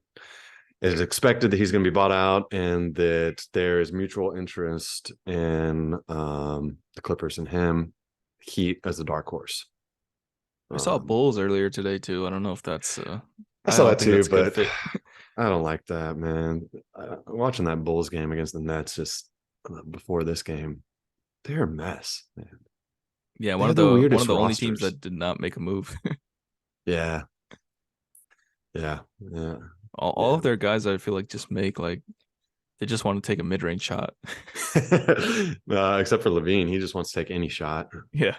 is expected that he's going to be bought out, and that there is mutual interest in the Clippers and him. Heat as a dark horse. I saw Um, Bulls earlier today too. I don't know if that's I I saw don't that think too, that's a good but fit. I don't like that, man. Watching that Bulls game against the Nets just before this game, they're a mess, man. Yeah, They one have of the the one of weirdest the only teams rosters. that did not make a move. Yeah, yeah, yeah, All yeah. of their guys, I feel like, just make like they just want to take a mid-range shot. Except for Levine, he just wants to take any shot. Yeah.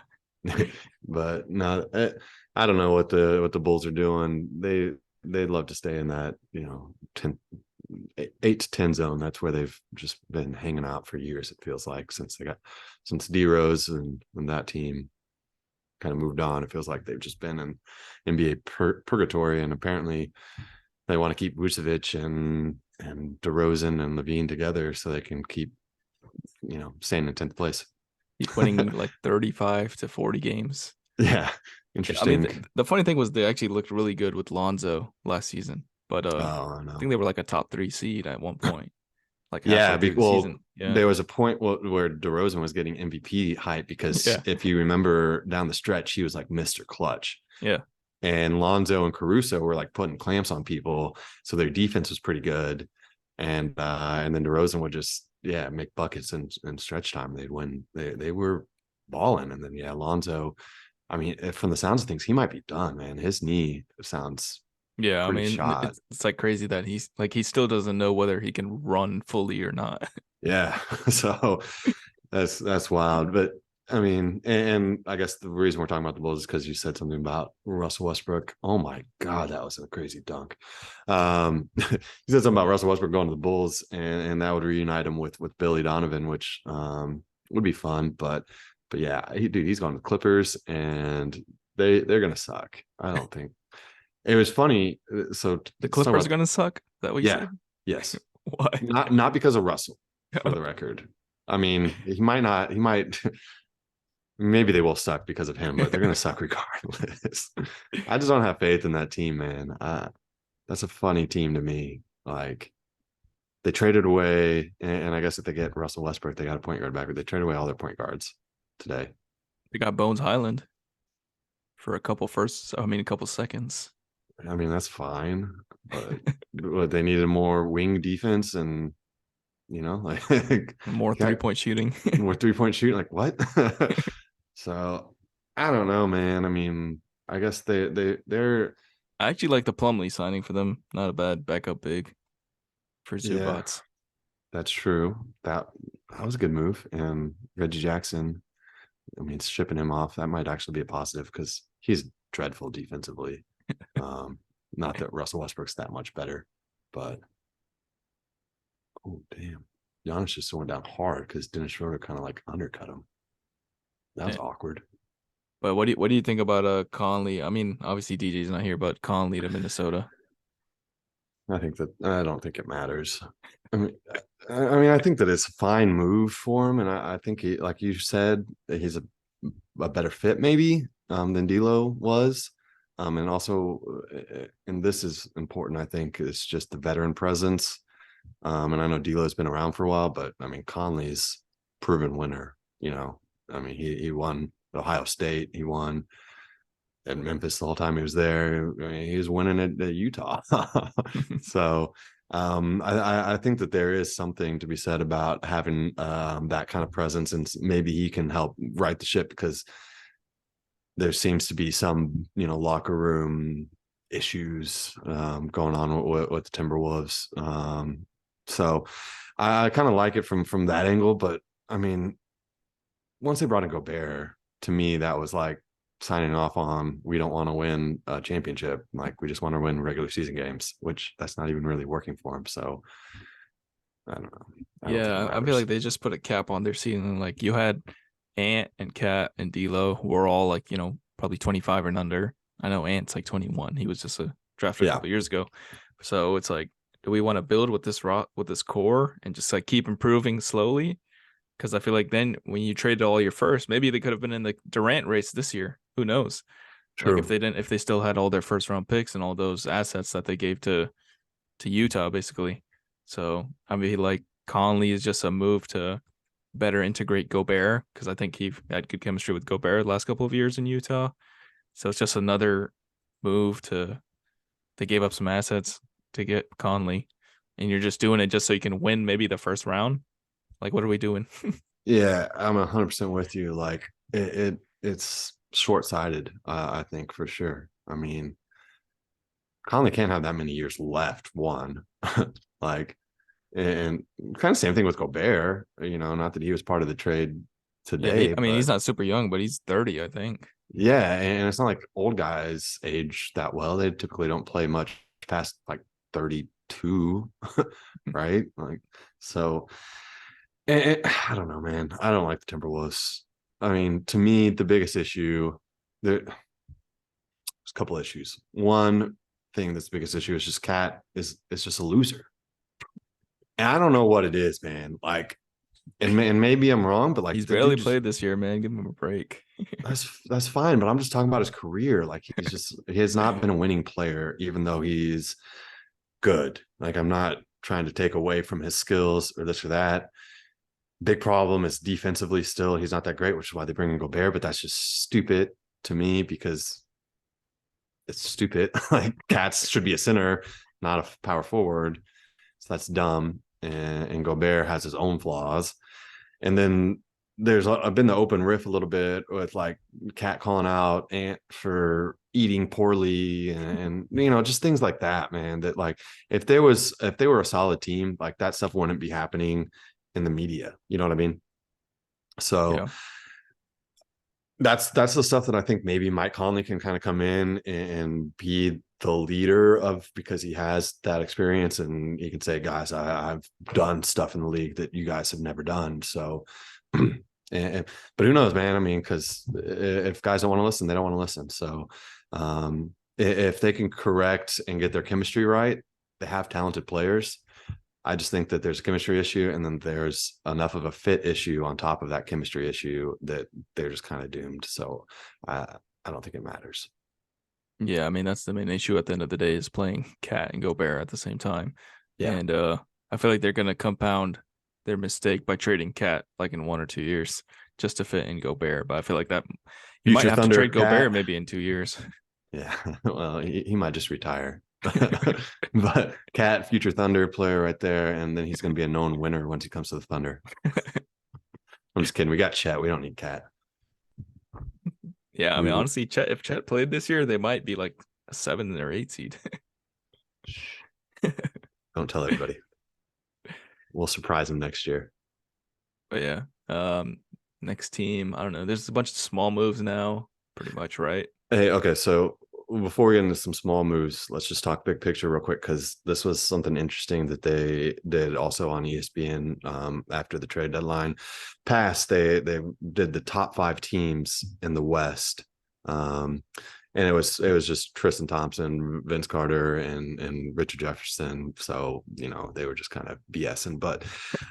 But no, I don't know what the Bulls are doing. They'd love to stay in that 10, 8 to 10 zone. That's where they've just been hanging out for years. It feels like since D Rose and that team kind of moved on. It feels like they've just been in NBA purgatory, and apparently they want to keep Vucevic and DeRozan and Levine together so they can keep staying in 10th place. Keep winning like 35 to 40 games. Yeah, I mean, interesting. the funny thing was they actually looked really good with Lonzo last season, but Oh I no. think they were like a top 3 seed at one point, like Yeah, halfway through the well, season. Yeah. there was a point where DeRozan was getting MVP hype because Yeah. if you remember down the stretch, he was like Mr. Clutch. Yeah. And Lonzo and Caruso were like putting clamps on people, so their defense was pretty good. And then DeRozan would just make buckets in stretch time. They'd win. They were balling, and then Lonzo. I mean, from the sounds of things, he might be done, man. His knee sounds Yeah. I pretty mean, shot. it's like crazy that he still doesn't know whether he can run fully or not. Yeah, so that's wild. But I mean, and I guess the reason we're talking about the Bulls is because you said something about Russell Westbrook. Oh my God, that was a crazy dunk. You said something about Russell Westbrook going to the Bulls, and that would reunite him with Billy Donovan, which would be fun. But yeah, he's going to the Clippers, and they're gonna suck. I don't think it was funny. So The let's talk Clippers are about gonna suck. Is that what you yeah, said? yes, Why? not because of Russell, for the record. I mean, he might not. He might. Maybe they will suck because of him, but they're going to suck regardless. I just don't have faith in that team, man. That's a funny team to me. Like they traded away, and I guess if they get Russell Westbrook, they got a point guard back. But they traded away all their point guards today. They got Bones Highland for a couple firsts. I mean, a couple seconds. I mean, that's fine, but they needed more wing defense, and like More got 3-point shooting. more 3-point shooting. Like what? So I don't know, man. I mean, I guess they're I actually like the Plumlee signing for them. Not a bad backup big for yeah, Zubats. that's true. That was a good move. And Reggie Jackson, I mean, shipping him off, that might actually be a positive because he's dreadful defensively. Not that Russell Westbrook's that much better, but oh damn. Giannis just went down hard because Dennis Schroeder kind of like undercut him. That was Yeah. awkward. But what do you think about Conley? I mean, obviously DJ's not here, but Conley to Minnesota. I don't think it matters. I mean, I mean, I think that it's a fine move for him, and I think he, like you said, that he's a better fit maybe than D'Lo was, and also, and this is important. I think it's just the veteran presence. And I know D'Lo's been around for a while, but I mean Conley's proven winner. You know, I mean he won at Ohio State, he won at Memphis the whole time he was there. I mean, he was winning at Utah. So I think that there is something to be said about having that kind of presence, and maybe he can help right the ship because there seems to be some locker room issues going on with the Timberwolves. So I kind of like it from that angle, but I mean, once they brought in Gobert, to me that was like signing off on we don't want to win a championship, like we just want to win regular season games, which that's not even really working for him. So I don't know. I don't think it Yeah, I feel matters. like they just put a cap on their season. Like you had Ant and Cat and D'Lo, who were all like, probably 25 and under. I know Ant's like 21. He was just a drafted a Yeah, couple years ago. So it's like, do we want to build with this core and just like keep improving slowly? Because I feel like then when you traded all your first, maybe they could have been in the Durant race this year. Who knows? Like true. if they still had all their first round picks and all those assets that they gave to Utah, basically. So I mean, like Conley is just a move to better integrate Gobert because I think he had good chemistry with Gobert the last couple of years in Utah. So it's just another move to they gave up some assets to get Conley, and you're just doing it just so you can win maybe the first round. Like, what are we doing? Yeah, I'm 100% with you. Like it's short sighted. I think for sure. I mean, Conley can't have that many years left. One, like, and kind of same thing with Gobert. Not that he was part of the trade Yeah, today, I mean he's but not super young, but he's 30, I think. yeah, and it's not like old guys age that well. They typically don't play much past like 32, right? Like, so I don't know, man. I don't like the Timberwolves. I mean, to me, the biggest issue there's a couple issues. One thing that's the biggest issue is just Cat is just a loser. And I don't know what it is, man. Like, and maybe I'm wrong, but like He's the barely dude just played this year, man. Give him a break. that's fine. But I'm just talking about his career. Like he has not been a winning player, even though he's good. Like I'm not trying to take away from his skills or this or that. Big problem is defensively still he's not that great, which is why they bring in Gobert, but that's just stupid to me because it's stupid. Like Cats should be a center, not a power forward. So that's dumb. And Gobert has his own flaws. And then there's been the open riff a little bit with like Cat calling out Ant for eating poorly and just things like that, man. That like if they were a solid team, like that stuff wouldn't be happening in the media. You know what I mean? So Yeah. that's the stuff that I think maybe Mike Conley can kind of come in and be the leader of because he has that experience and he can say, guys, I've done stuff in the league that you guys have never done. So, but who knows, man? I mean, because if guys don't want to listen, they don't want to listen. So, if they can correct and get their chemistry right, they have talented players. I just think that there's a chemistry issue and then there's enough of a fit issue on top of that chemistry issue that they're just kind of doomed. So I don't think it matters. Yeah, I mean that's the main issue at the end of the day is playing Cat and Gobert at the same time. Yeah. And I feel like they're gonna compound their mistake by trading Cat like in 1 or 2 years just to fit in Gobert. But I feel like that you might Future have to Thunder trade Gobert Cat. maybe in 2 years. Yeah. Well, he might just retire. But Cat, future Thunder player right there. And then he's going to be a known winner once he comes to the Thunder. I'm just kidding. We got Chet. We don't need Cat. Yeah, I mean We honestly, if Chet played this year, they might be like a 7 or 8 seed. don't tell everybody. We'll surprise him next year. But yeah, next team, I don't know. There's a bunch of small moves now, pretty much, right? Hey, okay. So before we get into some small moves, let's just talk big picture real quick because this was something interesting that they did also on ESPN after the trade deadline passed. They did the top 5 teams in the West Um, and it was just Tristan Thompson, Vince Carter, and Richard Jefferson. So they were just kind of BSing. But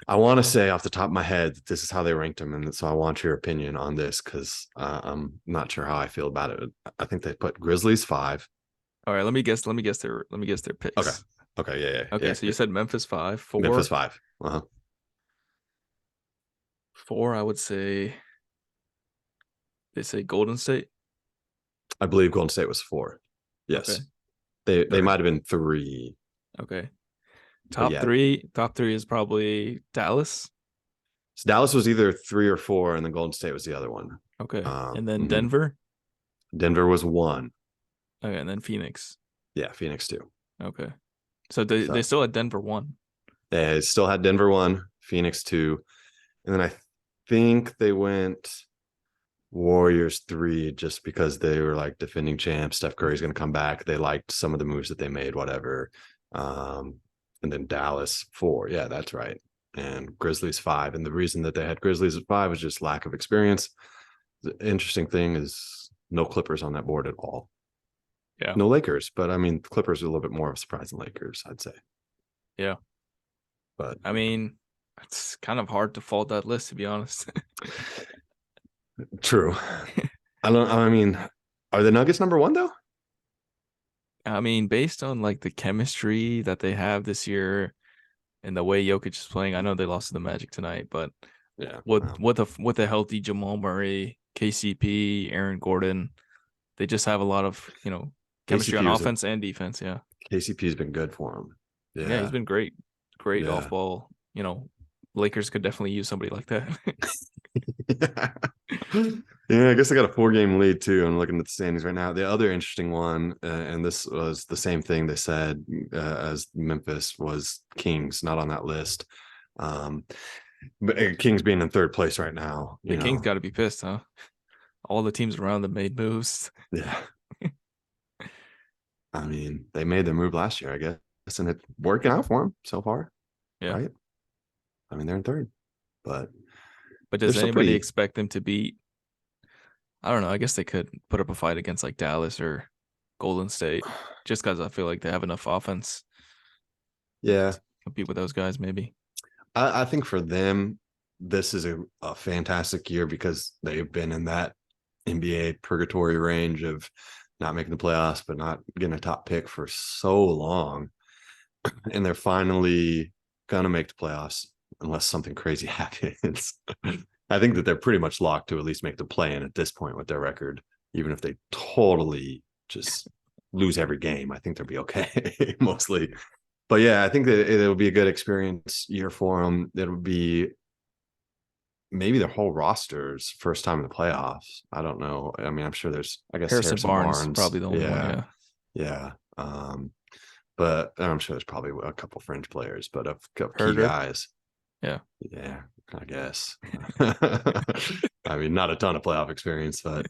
I want to say off the top of my head that this is how they ranked them, and so I want your opinion on this because I'm not sure how I feel about it. I think they put Grizzlies 5. All right, let me guess their Okay. picks. Okay. Yeah. Okay, Yeah. so you Yeah. said Memphis 5, Memphis 4, 5. 4. I would say they say Golden State. I believe Golden State was 4. Okay, Yes. They third. might have been 3, Okay, but top yeah. three. Top three is probably Dallas. So Dallas was either 3 or 4, and then Golden State was the other one. Okay, and then Mhm. Denver. Denver was 1. Okay, and then Phoenix. Yeah, Phoenix 2. Okay, so they So still had Denver 1. they still had Denver 1, Phoenix 2, and then I think they went Warriors 3 just because they were like defending champs. Steph Curry's going to come back. They liked some of the moves that they made, whatever. Um, and then Dallas 4. Yeah, that's right. And Grizzlies 5. And the reason that they had Grizzlies at 5 was just lack of experience. The interesting thing is no Clippers on that board at all. Yeah, No Lakers, but I mean, Clippers are a little bit more of a surprise than Lakers, I'd say. yeah. But I mean, it's kind of hard to fault that list, to be honest. true. I mean, are the Nuggets number 1 though? I mean, based on like the chemistry that they have this year and the way Jokic is playing, I know they lost to the Magic tonight, but Yeah. with Well, with a healthy Jamal Murray, KCP, Aaron Gordon, they just have a lot of chemistry on KCP was a offense and defense. Yeah, KCP's been good for him. yeah, he's Yeah. been great, great off Yeah. ball. Lakers could definitely use somebody like that. Yeah. Yeah, I guess I got a 4-game lead too. I'm looking at the standings right now. The other interesting one, and this was the same thing they said as Memphis, was Kings, not on that list. Um, but Kings being in 3rd place right now, The Kings got to be pissed, huh? All the teams around them made moves. yeah. I mean, they made their move last year, I guess, and it's working out for them so far, Yeah, right? I mean, they're in 3rd, but but they're does still anybody pretty. expect them to beat? I don't know. I guess they could put up a fight against like Dallas or Golden State, just because I feel like they have enough offense Yeah, to compete with those guys. Maybe. I think for them, this is a fantastic year because they've been in that NBA purgatory range of not making the playoffs, but not getting a top pick for so long. And they're finally going to make the playoffs unless something crazy happens. I think that they're pretty much locked to at least make the play in at this point with their record, even if they totally just lose every game. I think they'll be okay mostly. But yeah, I think that it'll be a good experience year for them. It'll be maybe their whole roster's first time in the playoffs. I don't know. I mean, I'm sure I guess Harrison Harrison Barnes Barnes. probably the only one. Yeah. Yeah. Yeah. But I'm sure there's probably a couple fringe players, but of key Herder. guys. Yeah. Yeah, I guess. I mean, not a ton of playoff experience, but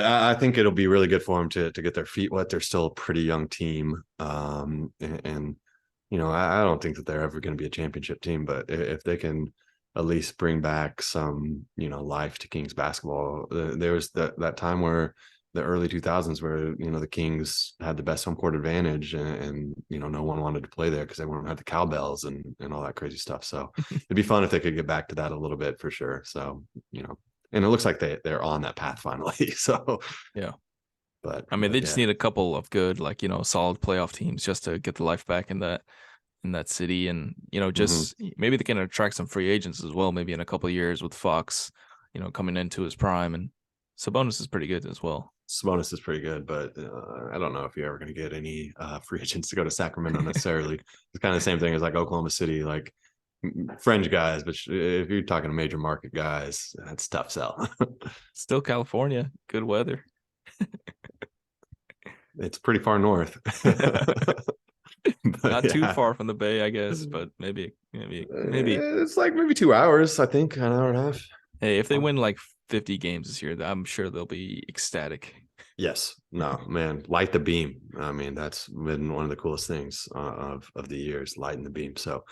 I think it'll be really good for them to get their feet wet. They're still a pretty young team, and I don't think that they're ever going to be a championship team. But if they can at least bring back some life to Kings basketball, there was that time where the early 2000s where the Kings had the best home court advantage, and no one wanted to play there because everyone had the cowbells and all that crazy stuff. So it'd be fun if they could get back to that a little bit for sure. So and it looks like they're on that path finally. So, Yeah. I mean, but they just yeah. need a couple of good, like, solid playoff teams just to get the life back in that city. And, Mhm. just maybe they can attract some free agents as well, maybe in a couple of years with Fox, coming into his prime. And Sabonis is pretty good as well. Sabonis is pretty good, but I don't know if you're ever going to get any free agents to go to Sacramento necessarily. It's kind of the same thing as like Oklahoma City, like fringe guys, but if you're talking major market guys, that's tough sell. Still California, good weather. It's pretty far north. But Not too yeah, far from the Bay, I guess, but maybe. it's like maybe 2 hours, I think, an hour and a half. Hey, if they win like 50 games this year, I'm sure they'll be ecstatic. Yes. No, man, light the beam. I mean, that's been one of the coolest things of the years, lighting the beam. So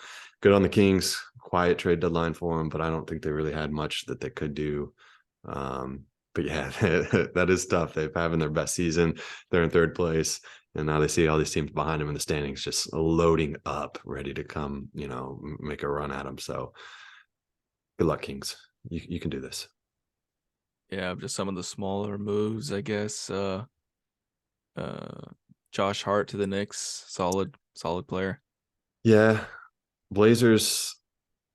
good on the Kings. Quiet trade deadline for them, but I don't think they really had much that they could do. but yeah, that is tough. They've having their best season. They're in third place, and now they see all these teams behind them in the standings just loading up, ready to come, make a run at them. So good luck, Kings. You can do this. Yeah, just some of the smaller moves, I guess. Josh Hart to the Knicks, solid player. Yeah, Blazers,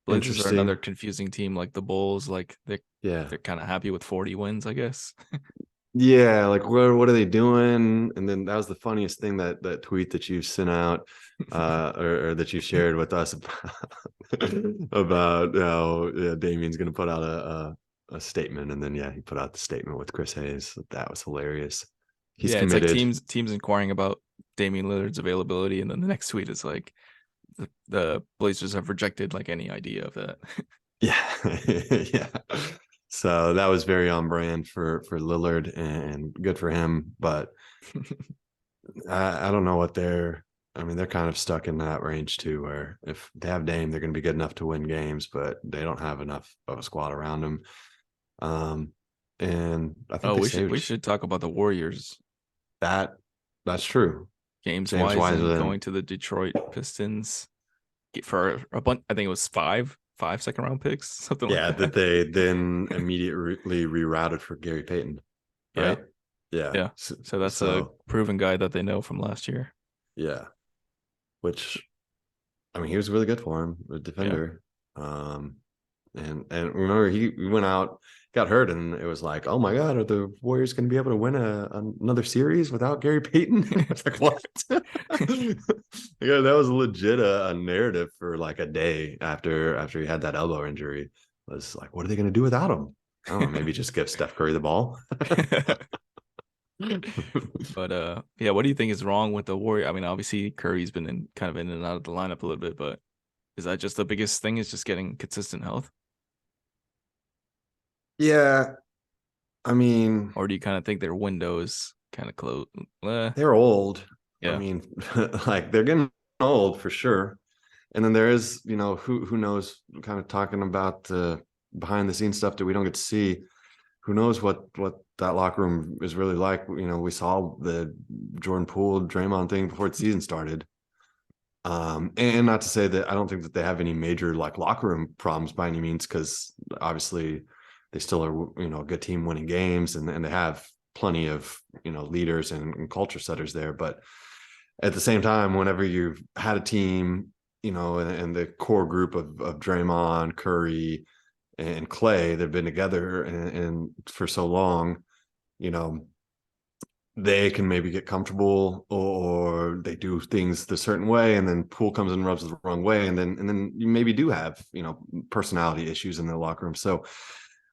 Blazers are another interesting. confusing team, like the Bulls. Like Yeah, they're kind of happy with 40 wins, I guess. yeah. Like what are they doing? And then that was the funniest thing, that tweet that you sent out, or that you shared with us about how, yeah, Damien's going to put out a statement, and then yeah, he put out the statement with Chris Hayes. That was hilarious. He's Yeah, it's like committed. teams inquiring about Damian Lillard's availability, and then the next tweet is like the Blazers have rejected like any idea of that. Yeah, yeah. So that was very on brand for Lillard, and good for him. But I don't know what they're. I mean, they're kind of stuck in that range too, where if they have Dame, they're going to be good enough to win games, but they don't have enough of a squad around them. Um, and I think Oh, they we saved should talk about the Warriors. that. That's true. James James Wiseman Wiseman, going to the Detroit Pistons for a bunch. I think it was five second round picks, something like yeah, that that. they then immediately rerouted for Gary Payton, Yeah, right? Yeah. yeah. So that's a So proven guy that they know from last year. yeah, which, I mean, he was really good for him, a Yeah. defender. Um, and remember, he went out, got hurt, and it was like, oh my God, are the Warriors going to be able to win another series without Gary Payton? It's like, what? Yeah, that was legit a narrative for like a day after he had that elbow injury. It was like, what are they going to do without him? I don't know. Maybe just give Steph Curry the ball. But yeah, what do you think is wrong with the Warrior? I mean, obviously Curry's been kind of in and out of the lineup a little bit, but is that just the biggest thing? Is just getting consistent health, Yeah, I mean, or do you kind of think their window is kind of closed? they're old. I Yeah, mean, like they're getting old for sure. And then there is, who knows, kind of talking about the behind the scenes stuff that we don't get to see. Who knows what that locker room is really like? We saw the Jordan Poole, Draymond thing before the season started. And not to say that I don't think that they have any major like locker room problems by any means, because obviously they still are, a good team winning games, and they have plenty of, leaders and culture setters there. But at the same time, whenever you've had a team, and the core group of Draymond, Curry, and Clay that have been together and for so long, you know, they can maybe get comfortable, or they do things the certain way, and then Poole comes and rubs the wrong way, and then you maybe do have, personality issues in the locker room. So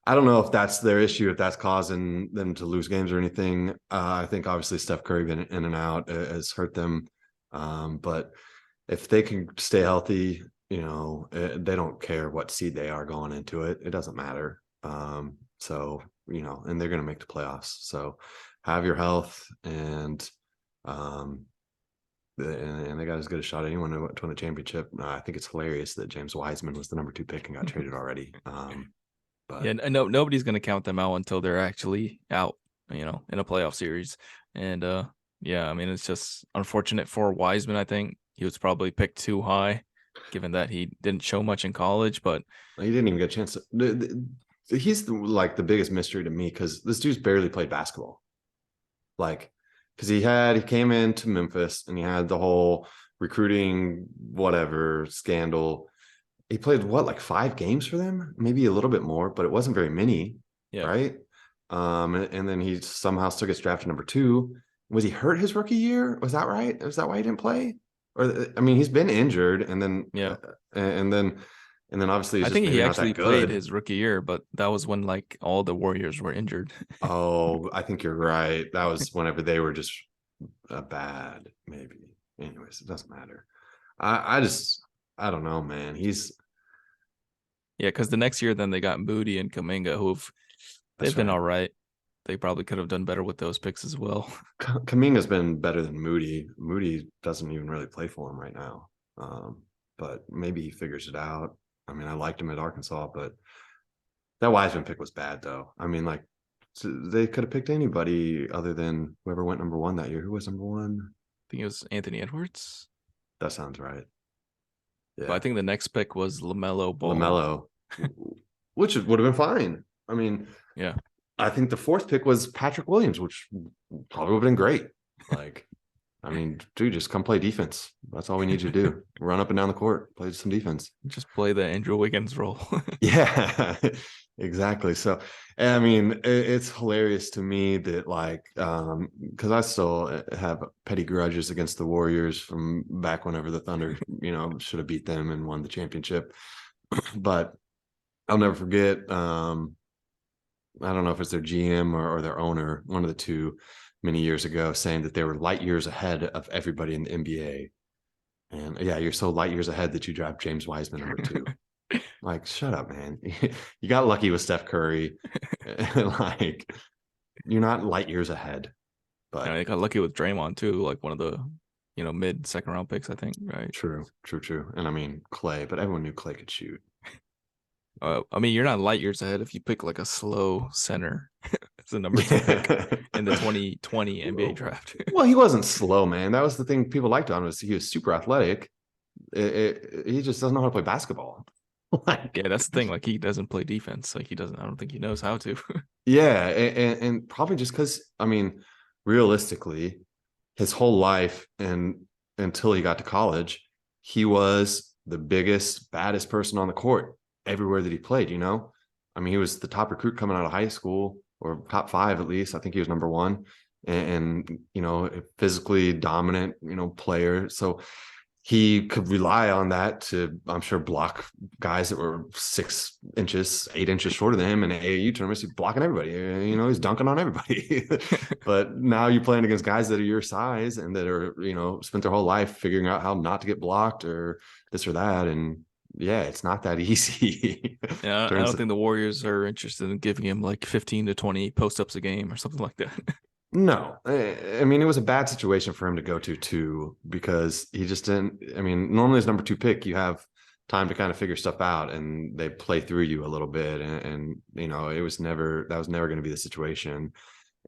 I don't know if that's their issue, if that's causing them to lose games or anything. I think obviously Steph Curry been in and out has hurt them, but if they can stay healthy, they don't care what seed they are going into it. It doesn't matter. So, and they're going to make the playoffs. So have your health, um, and they got as good a shot as anyone to win the championship. I think it's hilarious that James Wiseman was the number 2 pick and got traded already. yeah. But No, nobody's gonna count them out until they're actually out, in a playoff series. And yeah, I mean, it's just unfortunate for Wiseman. I think he was probably picked too high, given that he didn't show much in college. But he didn't even get a chance to. He's like the biggest mystery to me, because this dude's barely played basketball. Like, because he came into Memphis and he had the whole recruiting whatever scandal. He played what, like 5 games for them, maybe a little bit more, but it wasn't very many, yeah, right? And then he somehow still gets drafted number 2. Was he hurt his rookie year? Was that right? Was that why he didn't play? Or I mean, he's been injured, and then yeah. and then and then obviously he's I just think he maybe not actually that played good. his rookie year, but that was when like all the Warriors were injured. Oh, I think you're right. That was whenever they were just bad, maybe. Anyways, it doesn't matter. I just, I don't know, man. Yeah, because the next year then they got Moody and Kaminga, they've That's been right. all right. They probably could have done better with those picks as well. Kaminga's been better than Moody. Moody doesn't even really play for him right now. Um, but maybe he figures it out. I mean, I liked him at Arkansas, but that Wiseman pick was bad, though. I mean, like, So they could have picked anybody other than whoever went number one that year. Who was number one? I think it was Anthony Edwards. That sounds right. But I Yeah. think the next pick was LaMelo Ball. LaMelo, which would have been fine. I mean, Yeah. I think the fourth pick was Patrick Williams, which probably would have been great. Like, I mean, dude, just come play defense. That's all we need you to do. Run up and down the court, play some defense. Just play the Andrew Wiggins role. Yeah, exactly. So, I mean, it's hilarious to me that like, because I still have petty grudges against the Warriors from back whenever the Thunder, should have beat them and won the championship. But I'll never forget. I don't know if it's their GM or their owner, one of the two, many years ago, saying that they were light years ahead of everybody in the NBA. And yeah, you're so light years ahead that you draft James Wiseman number two. Like, shut up, man. You got lucky with Steph Curry. Like, you're not light years ahead. And But I got lucky with Draymond too, like one of the, mid second round picks, I think, right? true, true, true. And I mean, Clay, but everyone knew Clay could shoot. I mean, you're not light years ahead if you pick like a slow center as the number two pick in the 2020 NBA draft. Well, he wasn't slow, man. That was the thing people liked on him, was he was super athletic. He just doesn't know how to play basketball. Like, Yeah, that's the thing. Like he doesn't play defense. Like he doesn't. I don't think he knows how to. yeah, and probably just because, I mean, realistically, his whole life and until he got to college, he was the biggest, baddest person on the court everywhere that he played. I mean, he was the top recruit coming out of high school, or top five at least. I think he was number one, and physically dominant, player. So he could rely on that to, I'm sure, block guys that were 6 inches, 8 inches shorter than him in AAU tournaments. He's blocking everybody. He's dunking on everybody. But now you're playing against guys that are your size and that are, spent their whole life figuring out how not to get blocked or this or that. And yeah, it's not that easy. Yeah, I Turns don't think the Warriors are interested in giving him like 15 to 20 post ups a game or something like that. No, I mean, it was a bad situation for him to go to too, because he just didn't. I mean, normally as number two pick, you have time to kind of figure stuff out and they play through you a little bit. And it was never, that was never going to be the situation.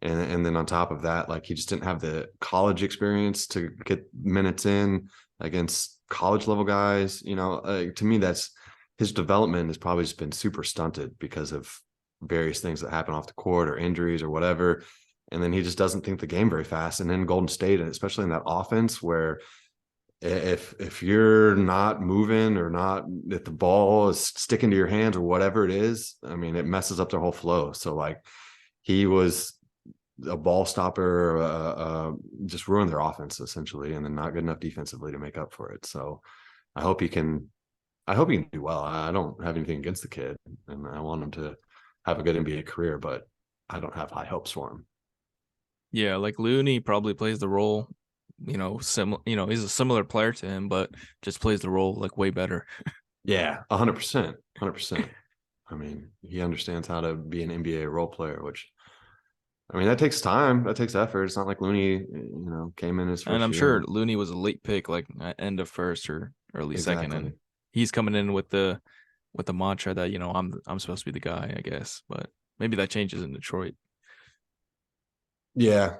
And then on top of that, like, he just didn't have the college experience to get minutes in against college level guys. To me, that's his development has probably just been super stunted because of various things that happen off the court or injuries or whatever. And then he just doesn't think the game very fast. And in Golden State, and especially in that offense, where if you're not moving or not, if the ball is sticking to your hands or whatever it is, I mean, it messes up their whole flow. So like, he was a ball stopper, just ruined their offense essentially, and then not good enough defensively to make up for it. So I hope he can. I hope he can do well. I don't have anything against the kid, and I want him to have a good NBA career, but I don't have high hopes for him. Yeah, like Looney probably plays the role, he's a similar player to him, but just plays the role like way better. Yeah, 100%, 100%. I mean, he understands how to be an NBA role player, which, I mean, that takes time, that takes effort. It's not like Looney, came in his And first I'm year. sure Looney was a late pick, like end of first or early second, Exactly. and he's coming in with the mantra that I'm supposed to be the guy, I guess. But maybe that changes in Detroit. Yeah,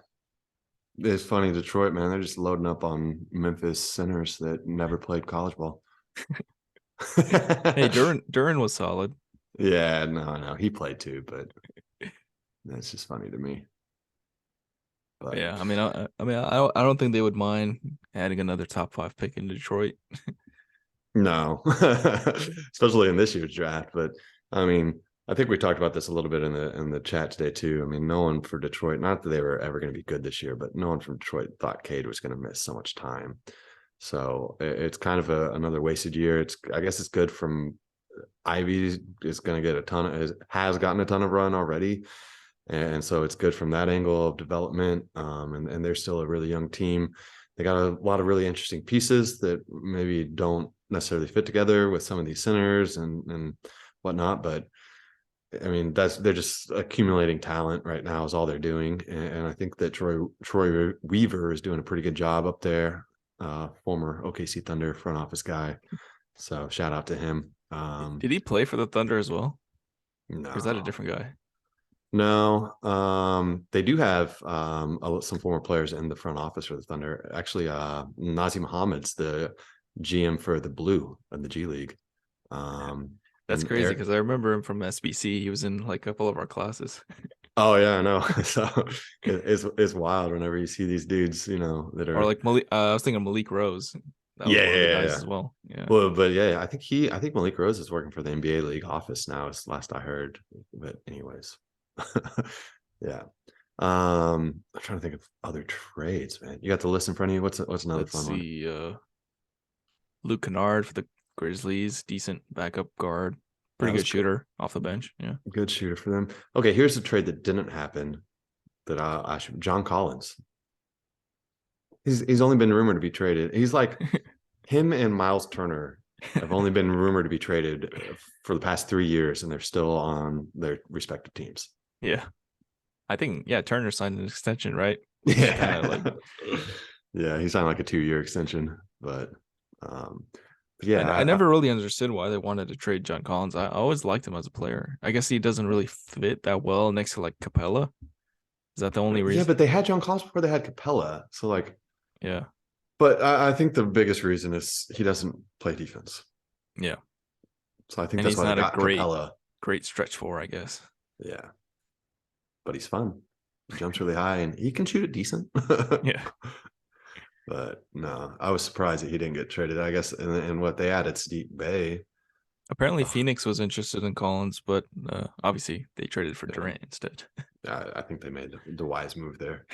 it's funny, Detroit, man. They're just loading up on Memphis centers that never played college ball. Hey, Duran was solid. Yeah, no, he played too, but that's just funny to me. But Yeah, I don't think they would mind adding another top five pick in Detroit. no, especially in this year's draft. But I mean, I think we talked about this a little bit in the chat today too. I mean, no one for Detroit, not that they were ever going to be good this year, but no one from Detroit thought Cade was going to miss so much time. So it's kind of another wasted year. I guess it's good from Ivy is going to get has gotten a ton of run already. And so it's good from that angle of development. And they're still a really young team. They got a lot of really interesting pieces that maybe don't necessarily fit together with some of these centers and whatnot. But I mean, they're just accumulating talent right now is all they're doing. And I think that Troy Weaver is doing a pretty good job up there. Former OKC Thunder front office guy. So shout out to him. Did he play for the Thunder as well? Or is that a No, different guy? No, they do have some former players in the front office for the Thunder. Actually, Nazi Muhammad's the GM for the Blue in the G League. That's And crazy Eric, because I remember him from SBC. He was in like a couple of our classes. oh yeah, I know. So it's wild whenever you see these dudes, that Or are like Malik, I was thinking Malik Rose. That was yeah, one of the yeah, guys yeah. as well. Yeah. Well, but yeah, I think Malik Rose is working for the NBA league office now, is last I heard. But anyways, yeah. I'm trying to think of other trades, man. You got the list in front of you. What's another Let's fun one? see. Luke Kennard for the Grizzlies, decent backup guard, pretty That was good good. shooter off the bench. Yeah. Good shooter for them. Okay, here's a trade that didn't happen. That I should. John Collins. He's only been rumored to be traded. He's like him and Miles Turner have only been rumored to be traded for the past 3 years, and they're still on their respective teams. Yeah. I think Turner signed an extension, right? Which kind of like Yeah, yeah, he signed like a 2-year extension, um, but yeah, I never really understood why they wanted to trade John Collins. I always liked him as a player. I guess he doesn't really fit that well next to like Capella. Is that the only yeah, reason? but they had John Collins before they had Capella, so like, Yeah. but I think the biggest reason is he doesn't play defense, Yeah. so I think And that's he's why they not a got Capella. great stretch four, I guess. Yeah, but he's fun. He jumps really high and he can shoot it decent. Yeah. But no, I was surprised that he didn't get traded. I guess and what they added, Steve Bay. Apparently Oh, Phoenix was interested in Collins, but obviously they traded for yeah, Durant instead. I think they made the wise move there.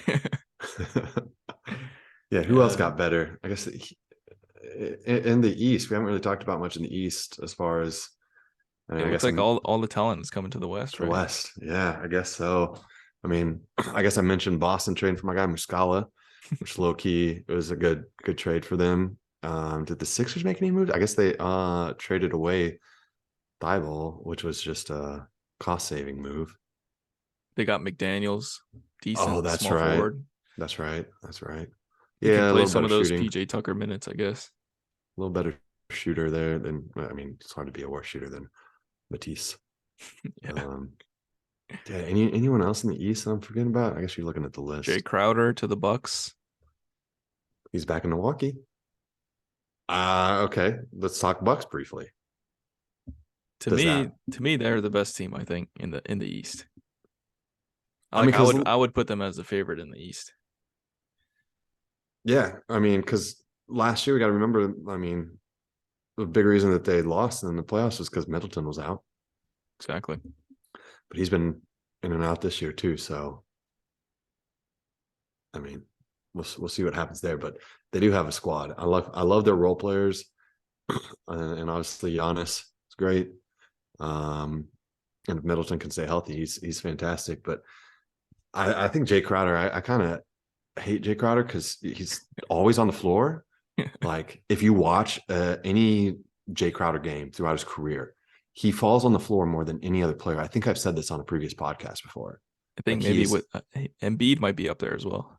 Yeah, who else Yeah. got better? I guess in the East, we haven't really talked about much in the East as far as. I mean, It I looks guess like I'm all the talent is coming to the West, the right? West. Yeah, I guess so. I mean, I guess I mentioned Boston trading for my guy Muscala, which low key it was a good trade for them. Did the Sixers make any moves? I guess they traded away Thibault, which was just a cost saving move. They got McDaniels, Oh, decent that's small right. forward. That's right. That's right. He can Yeah, a play little some better of those shooting. PJ Tucker minutes, I guess. A little better shooter there than, I mean, it's hard to be a worse shooter than Matisse. Yeah. Um, yeah, anyone else in the East that I'm forgetting about? I guess you're looking at the Jay list. Crowder to the Bucks. He's back in Milwaukee. Okay. Let's talk Bucks briefly. Does that? To me, they're the best team, I think, in the East. I mean, Like because I would put them as the favorite in the East. yeah, I mean, because last year we got to remember. I mean, the big reason that they lost in the playoffs was because Middleton was out, Exactly. but he's been in and out this year too. So, I mean, we'll see what happens there. But they do have a squad. I love their role players, and obviously Giannis is great. Um, and if Middleton can stay healthy, he's fantastic. But I think Jay Crowder, I kind of hate Jay Crowder because he's always on the floor. Like if you watch any Jay Crowder game throughout his career, he falls on the floor more than any other player. I think I've said this on a previous podcast before. I think Like maybe he's with Embiid might be up there as well.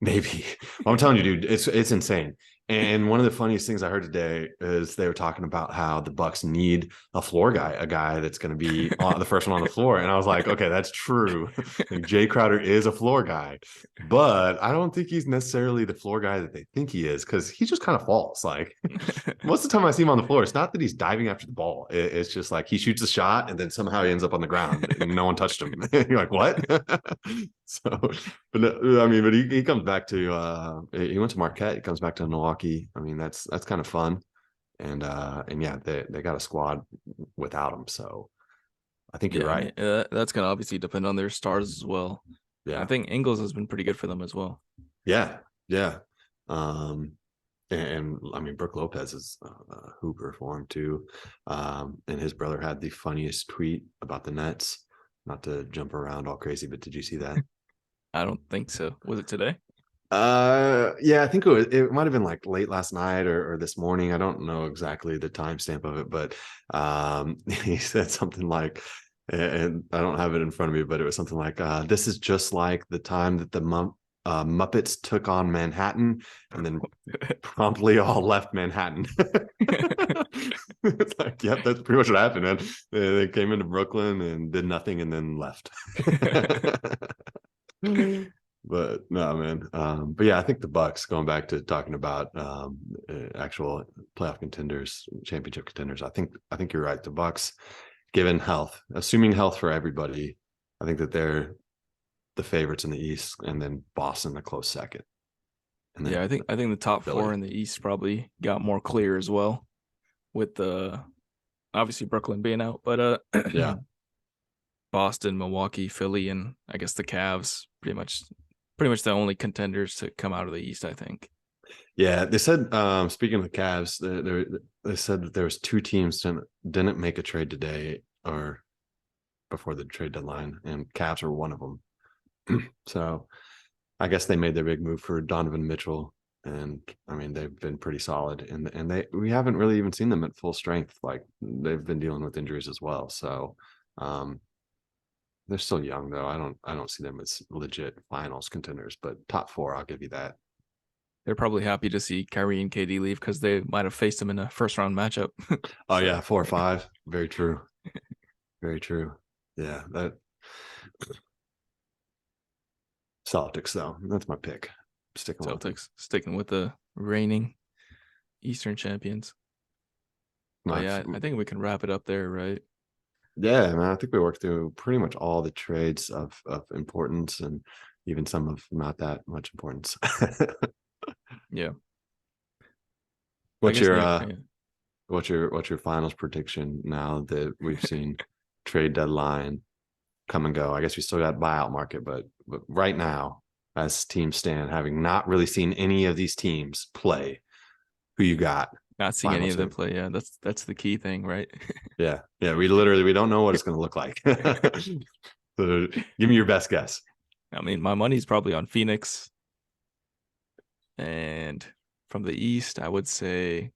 maybe. I'm telling you, dude, it's insane. And one of the funniest things I heard today is they were talking about how the Bucks need a floor guy, a guy that's going to be the first one on the floor. And I was like, okay, that's true. Like Jay Crowder is a floor guy, but I don't think he's necessarily the floor guy that they think he is because he just kind of falls. Like most of the time I see him on the floor, it's not that he's diving after the ball. It's just like he shoots a shot and then somehow he ends up on the ground and no one touched him. You're like, what? So, but I mean, but he comes back to he went to Marquette. He comes back to Milwaukee. I mean, that's kind of fun. And yeah, they got a squad without him. So I think you're Yeah, I right. mean that's gonna obviously depend on their stars as well. I Yeah, think Ingles has been pretty good for them as well. yeah, yeah. Um, and I mean, Brooke Lopez is a hooper for him too. And his brother had the funniest tweet about the Nets. Not to jump around all crazy, but did you see that? I don't think so. Was it today? Yeah, I think it might have been like late last night or this morning. I don't know exactly the timestamp of it, but he said something like, and I don't have it in front of me, but it was something like, this is just like the time that Muppets took on Manhattan, and then promptly all left Manhattan. It's like, yep, that's pretty much what happened, man. They came into Brooklyn and did nothing and then left. But no, man. But yeah, I think the Bucks, going back to talking about actual playoff contenders, championship contenders, I think you're right. The Bucks, given health, assuming health for everybody, I think that they're the favorites in the East, and then Boston a close second, and Yeah, then I think the top four Philly. in the East probably got more clear as well, with the obviously Brooklyn being out, but Yeah, Boston, Milwaukee, Philly, and I guess the Cavs pretty much the only contenders to come out of the East, I think. yeah. They said, speaking of the Cavs, they said that there was two teams that didn't make a trade today or before the trade deadline, and Cavs are one of them. So I guess they made their big move for Donovan Mitchell, and I mean they've been pretty solid, and we haven't really even seen them at full strength. Like they've been dealing with injuries as well. So um, they're still young though. I don't see them as legit finals contenders, but top four, I'll give you that. They're probably happy to see Kyrie and KD leave because they might have faced them in a first round matchup. Oh So yeah, 4 or 5. Very true. Very true. Yeah, that Celtics though. That's my pick. Sticking with them. Celtics sticking with the reigning Eastern champions. But My yeah, I think we can wrap it up there, right? Yeah, man. I think we worked through pretty much all the trades of importance, and even some of not that much importance. Yeah. I What's guess your next yeah. what's your finals prediction now that we've seen trade deadline come and go? I guess we still got buyout market, but right now, as teams stand, having not really seen any of these teams play, who you got? Not seeing any Finals of them him. play. Yeah, that's the key thing, right? Yeah, yeah. We don't know what it's going to look like. So give me your best guess. I mean, my money's probably on Phoenix. And from the East, I would say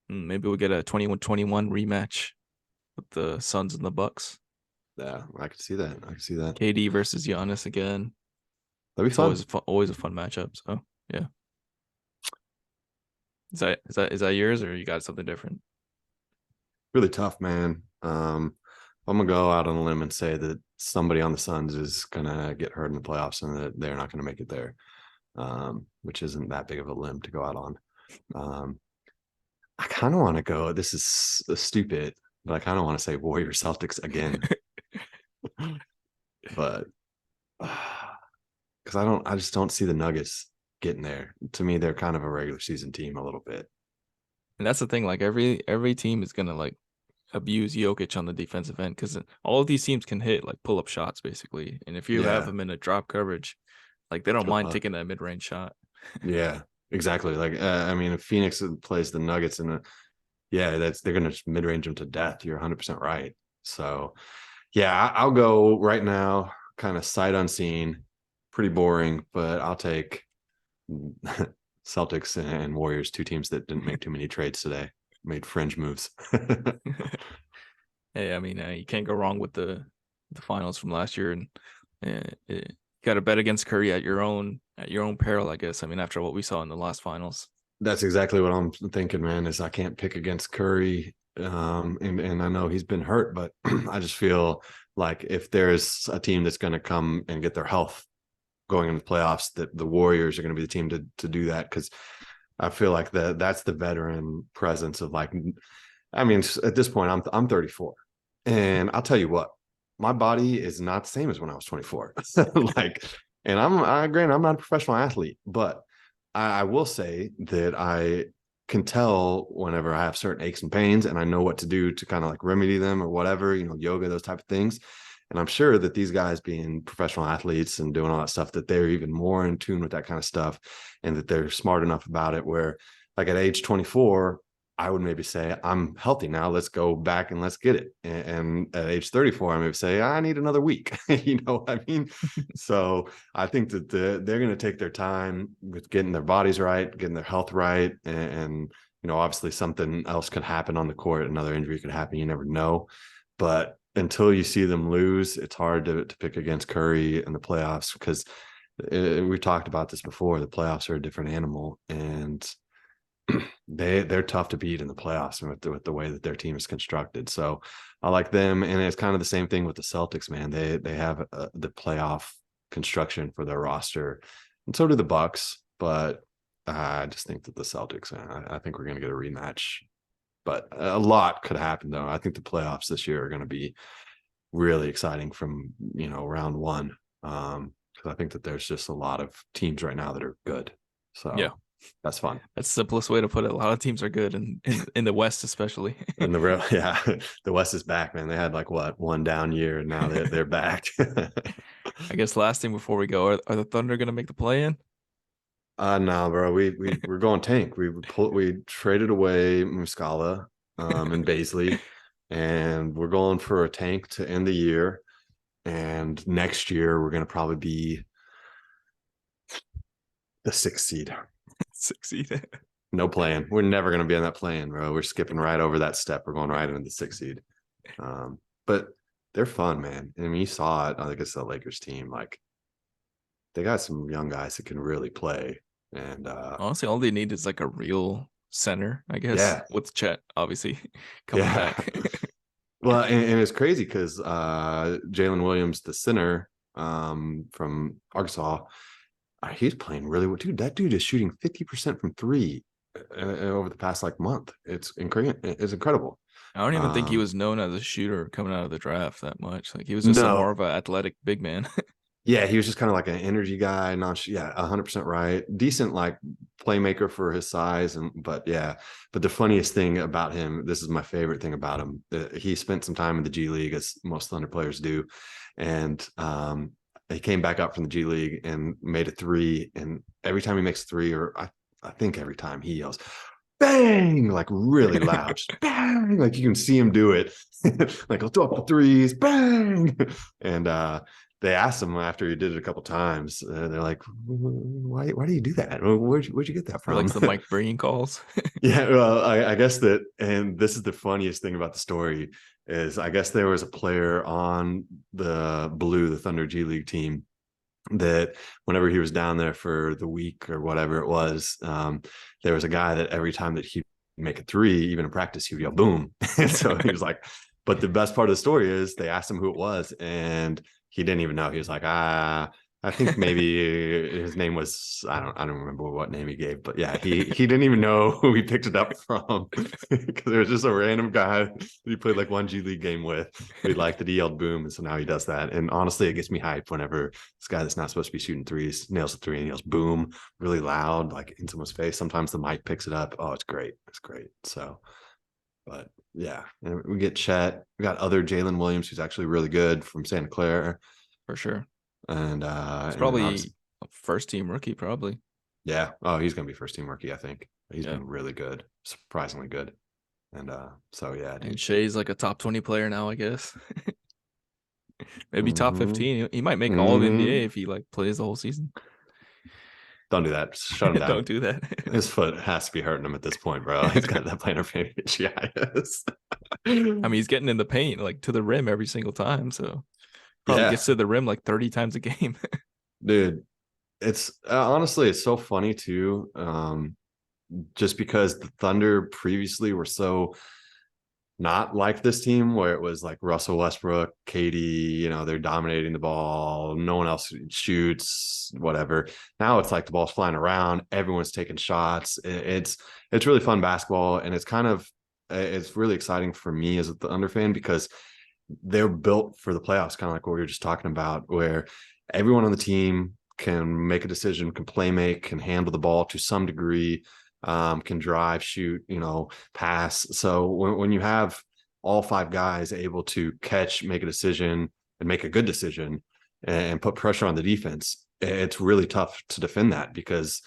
maybe we'll get a 21-21 rematch with the Suns and the Bucks. Yeah, I can see that. I can see that. KD versus Giannis again. That'd be It's always fun. always a fun matchup. So yeah, is that yours or you got something different? Really tough, man. I'm gonna go out on a limb and say that somebody on the Suns is gonna get hurt in the playoffs and that they're not gonna make it there. Which isn't that big of a limb to go out on. Um, I kind of want to go. This is stupid, but I kind of want to say Warriors Celtics again. But because I just don't see the Nuggets getting there. To me, they're kind of a regular season team a little bit. And that's the thing. Like every team is gonna like abuse Jokic on the defensive end because all of these teams can hit like pull up shots basically. And if you have Yeah, them in a drop coverage, like they don't go mind puck. taking that mid range shot. Yeah, exactly. Like I mean, if Phoenix plays the Nuggets in a yeah, they're gonna mid range them to death. You're 100% right. So yeah, I'll go right now, kind of sight unseen, pretty boring, but I'll take Celtics and Warriors, two teams that didn't make too many trades today, made fringe moves. Hey, I mean, you can't go wrong with the finals from last year, and you got to bet against Curry at your own peril, I guess. I mean, after what we saw in the last finals. That's exactly what I'm thinking, man. Is I can't pick against Curry, and I know he's been hurt, but I just feel like if there's a team that's going to come and get their health going in the playoffs, that the Warriors are going to be the team to do that, because I feel like that's the veteran presence of like, I mean, at this point I'm 34, and I'll tell you what, my body is not the same as when I was 24. Like, and granted I'm not a professional athlete, but I will say that I can tell whenever I have certain aches and pains, and I know what to do to kind of like remedy them or whatever, yoga, those type of things. And I'm sure that these guys being professional athletes and doing all that stuff, that they're even more in tune with that kind of stuff, and that they're smart enough about it where like at age 24, I would maybe say, I'm healthy now, let's go back and let's get it. And at age 34, I maybe say, I need another week. You know what I mean? So I think that they're going to take their time with getting their bodies right, getting their health right. And obviously something else could happen on the court. Another injury could happen. You never know. But until you see them lose, it's hard to pick against Curry in the playoffs because we talked about this before. The playoffs are a different animal, and they're tough to beat in the playoffs with the way that their team is constructed. So I like them, and it's kind of the same thing with the Celtics. Man, they have the playoff construction for their roster, and so do the Bucks. But I just think that the Celtics, man, I think we're going to get a rematch. But a lot could happen, though. I think the playoffs this year are going to be really exciting from round one. Because I think that there's just a lot of teams right now that are good. Yeah, So that's fun. that's the simplest way to put it. A lot of teams are good, and in the West especially. And yeah, the West is back, man. They had like what, one down year, and now they're back. I guess last thing before we go, are the Thunder going to make the play in? No, bro. We're going tank. We traded away Muscala and Baisley, and we're going for a tank to end the year. And next year we're gonna probably be the 6th seed. Succeed. No plan. We're never gonna be on that plan, bro. We're skipping right over that step. We're going right into the 6th seed. But they're fun, man. I mean, you saw it. I think it's the Lakers team. Like they got some young guys that can really play. And Honestly, all they need is like a real center, I guess, yeah, with Chet obviously coming yeah. back. Well, and it's crazy because Jalen Williams, the center from Arkansas, he's playing really well. Dude, that dude is shooting 50% from three over the past like month. It's incredible. It's incredible. I don't even think he Um, was known as a shooter coming out of the draft that much. Like he was just a more no, of an athletic big man. yeah, he was just kind of like an energy guy. Not, yeah, 100% right. Decent like playmaker for his size, but yeah. But the funniest thing about him, this is my favorite thing about him. He spent some time in the G League, as most Thunder players do, and he came back up from the G League and made a three. And every time he makes a three, or I think every time he yells, "Bang!" like really loud, just bang, like you can see him do it. Like he'll throw up the threes, bang, and they asked him after he did it a couple times. They're like, "Why do you do that? Where'd you get that He from?" likes the Mike Breen calls. Yeah, well, I guess that, and this is the funniest thing about the story is I guess there was a player on the Thunder G League team that whenever he was down there for the week or whatever it was, there was a guy that every time that he'd make a three, even in practice, he would yell boom. And so he was like, but the best part of the story is they asked him who it was, and he didn't even know. He was like, I think maybe his name was, I don't remember what name he gave, but yeah, he didn't even know who he picked it up from because it was just a random guy that he played like one G League game with. He liked that he yelled boom, and so now he does that. And honestly, it gets me hyped whenever this guy that's not supposed to be shooting threes nails a three and yells boom really loud, like in someone's face. Sometimes the mic picks it up. Oh, it's great. It's great. So, but yeah, and we get Chet. We got other Jalen Williams, who's actually really good from Santa Clara, For sure. He's and then probably obviously, a first team rookie, probably. yeah. Oh, he's gonna be first team rookie. I think he's Yeah. been really good, surprisingly good. And so yeah, And dude. Shea's like a top 20 player now, I guess. Maybe top Mm-hmm. 15. He might make all of NBA Mm-hmm. if he like plays the whole season. Don't do that. Shut him Don't down. do that. His foot has to be hurting him at this point, bro. He's got that plantar fasciitis. I mean, he's getting in the paint like to the rim every single time. So probably Yeah, gets to the rim like 30 times a game. dude. It's honestly, it's so funny too. Just because the Thunder previously were so not like this team where it was like Russell Westbrook, Katie, they're dominating the ball, no one else shoots, whatever. Now it's like the ball's flying around, everyone's taking shots. It's really fun basketball, and it's really exciting for me as a Thunder fan because they're built for the playoffs, kind of like what we were just talking about, where everyone on the team can make a decision, can play make, can handle the ball to some degree, can drive, shoot, pass. So when you have all five guys able to catch, make a decision, and make a good decision, and put pressure on the defense, it's really tough to defend that because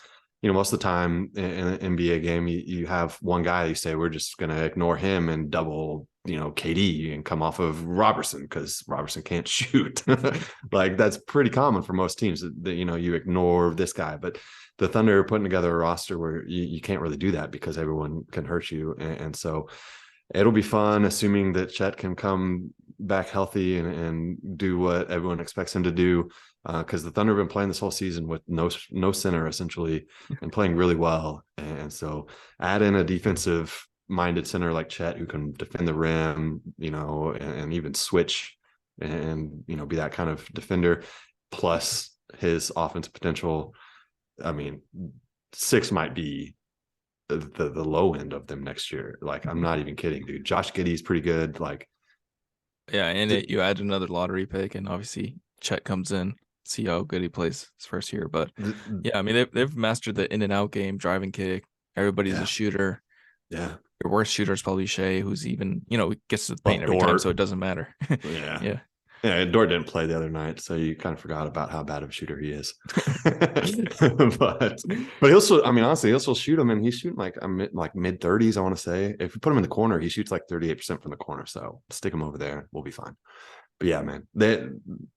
most of the time in an NBA game, you have one guy, you say, we're just going to ignore him and double, KD and come off of Robertson because Robertson can't shoot. Like that's pretty common for most teams that, you ignore this guy. But the Thunder are putting together a roster where you can't really do that because everyone can hurt you. And so it'll be fun, assuming that Chet can come back healthy and do what everyone expects him to do. Because the Thunder have been playing this whole season with no center essentially, and playing really well. And so add in a defensive minded center like Chet who can defend the rim, and even switch and be that kind of defender. Plus his offensive potential. I mean, six might be the low end of them next year. Like, I'm not even kidding, dude. Josh Giddey's pretty good. Like, Yeah, and you add another lottery pick, and obviously Chet comes in, see how good he plays his first year. But yeah, I mean they've mastered the in and out game, driving kick. Everybody's a yeah, shooter. yeah. Your worst shooter is probably Shea, who's even gets to the Well, paint every time, so Dort, it doesn't matter. yeah. Yeah. Yeah, Dort didn't play the other night, so you kind of forgot about how bad of a shooter he is. but he'll still, I mean, honestly, he'll still shoot him, and he's shooting like mid 30s. I want to say, if we put him in the corner, he shoots like 38% from the corner. So stick him over there, we'll be fine. But yeah, man,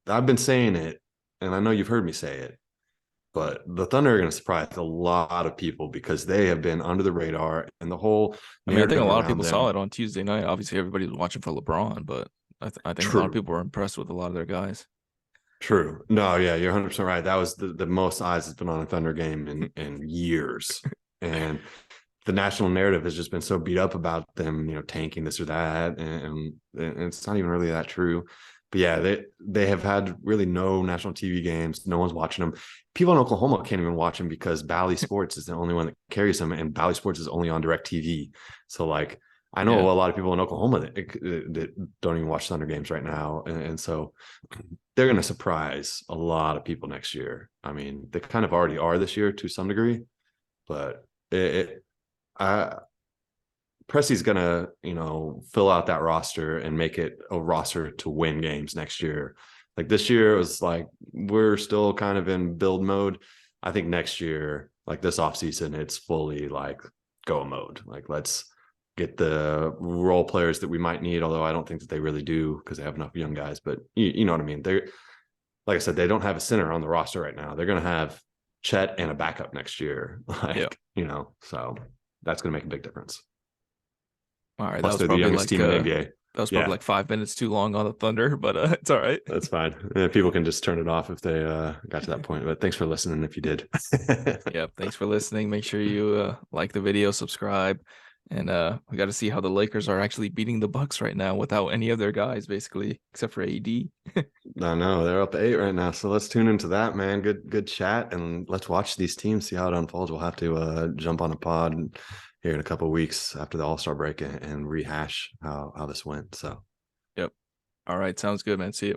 I've been saying it, and I know you've heard me say it, but the Thunder are going to surprise a lot of people because they have been under the radar, and the whole I mean, I think a narrative lot of around people saw them. it on Tuesday night. Obviously, everybody was watching for LeBron, but I think a lot of True. people were impressed with a lot of their guys. True. No, yeah, you're 100% right. That was the most eyes has been on a Thunder game in years. And the national narrative has just been so beat up about them, tanking this or that. And it's not even really that true. But yeah, they have had really no national TV games. No one's watching them. People in Oklahoma can't even watch them because Bally Sports is the only one that carries them, and Bally Sports is only on Direct TV. So like, I Yeah. know a lot of people in Oklahoma that don't even watch Thunder games right now, and so they're going to surprise a lot of people next year. I mean, they kind of already are this year to some degree, but I, Presti's going to, fill out that roster and make it a roster to win games next year. Like this year, it was like we're still kind of in build mode. I think next year, like this offseason, it's fully like go mode. Like let's get the role players that we might need, although I don't think that they really do because they have enough young guys. But you know what I mean? They're like I said, they don't have a center on the roster right now. They're going to have Chet and a backup next year. Yeah. So that's going to make a big difference. All right. Plus, they're the youngest team in the NBA. That was probably Yeah, like 5 minutes too long on the Thunder, but it's all right. that's fine. People can just turn it off if they got to that point. But thanks for listening if you did. Yep. Thanks for listening. Make sure you like the video, subscribe, and we got to see how the Lakers are actually beating the Bucks right now without any of their guys, basically, except for AD. I know they're up 8 right now, so let's tune into that, man. Good chat, and let's watch these teams, see how it unfolds. We'll have to jump on a pod here in a couple of weeks after the All-Star break and rehash how this went. So, Yep. All right. Sounds good, man. See you.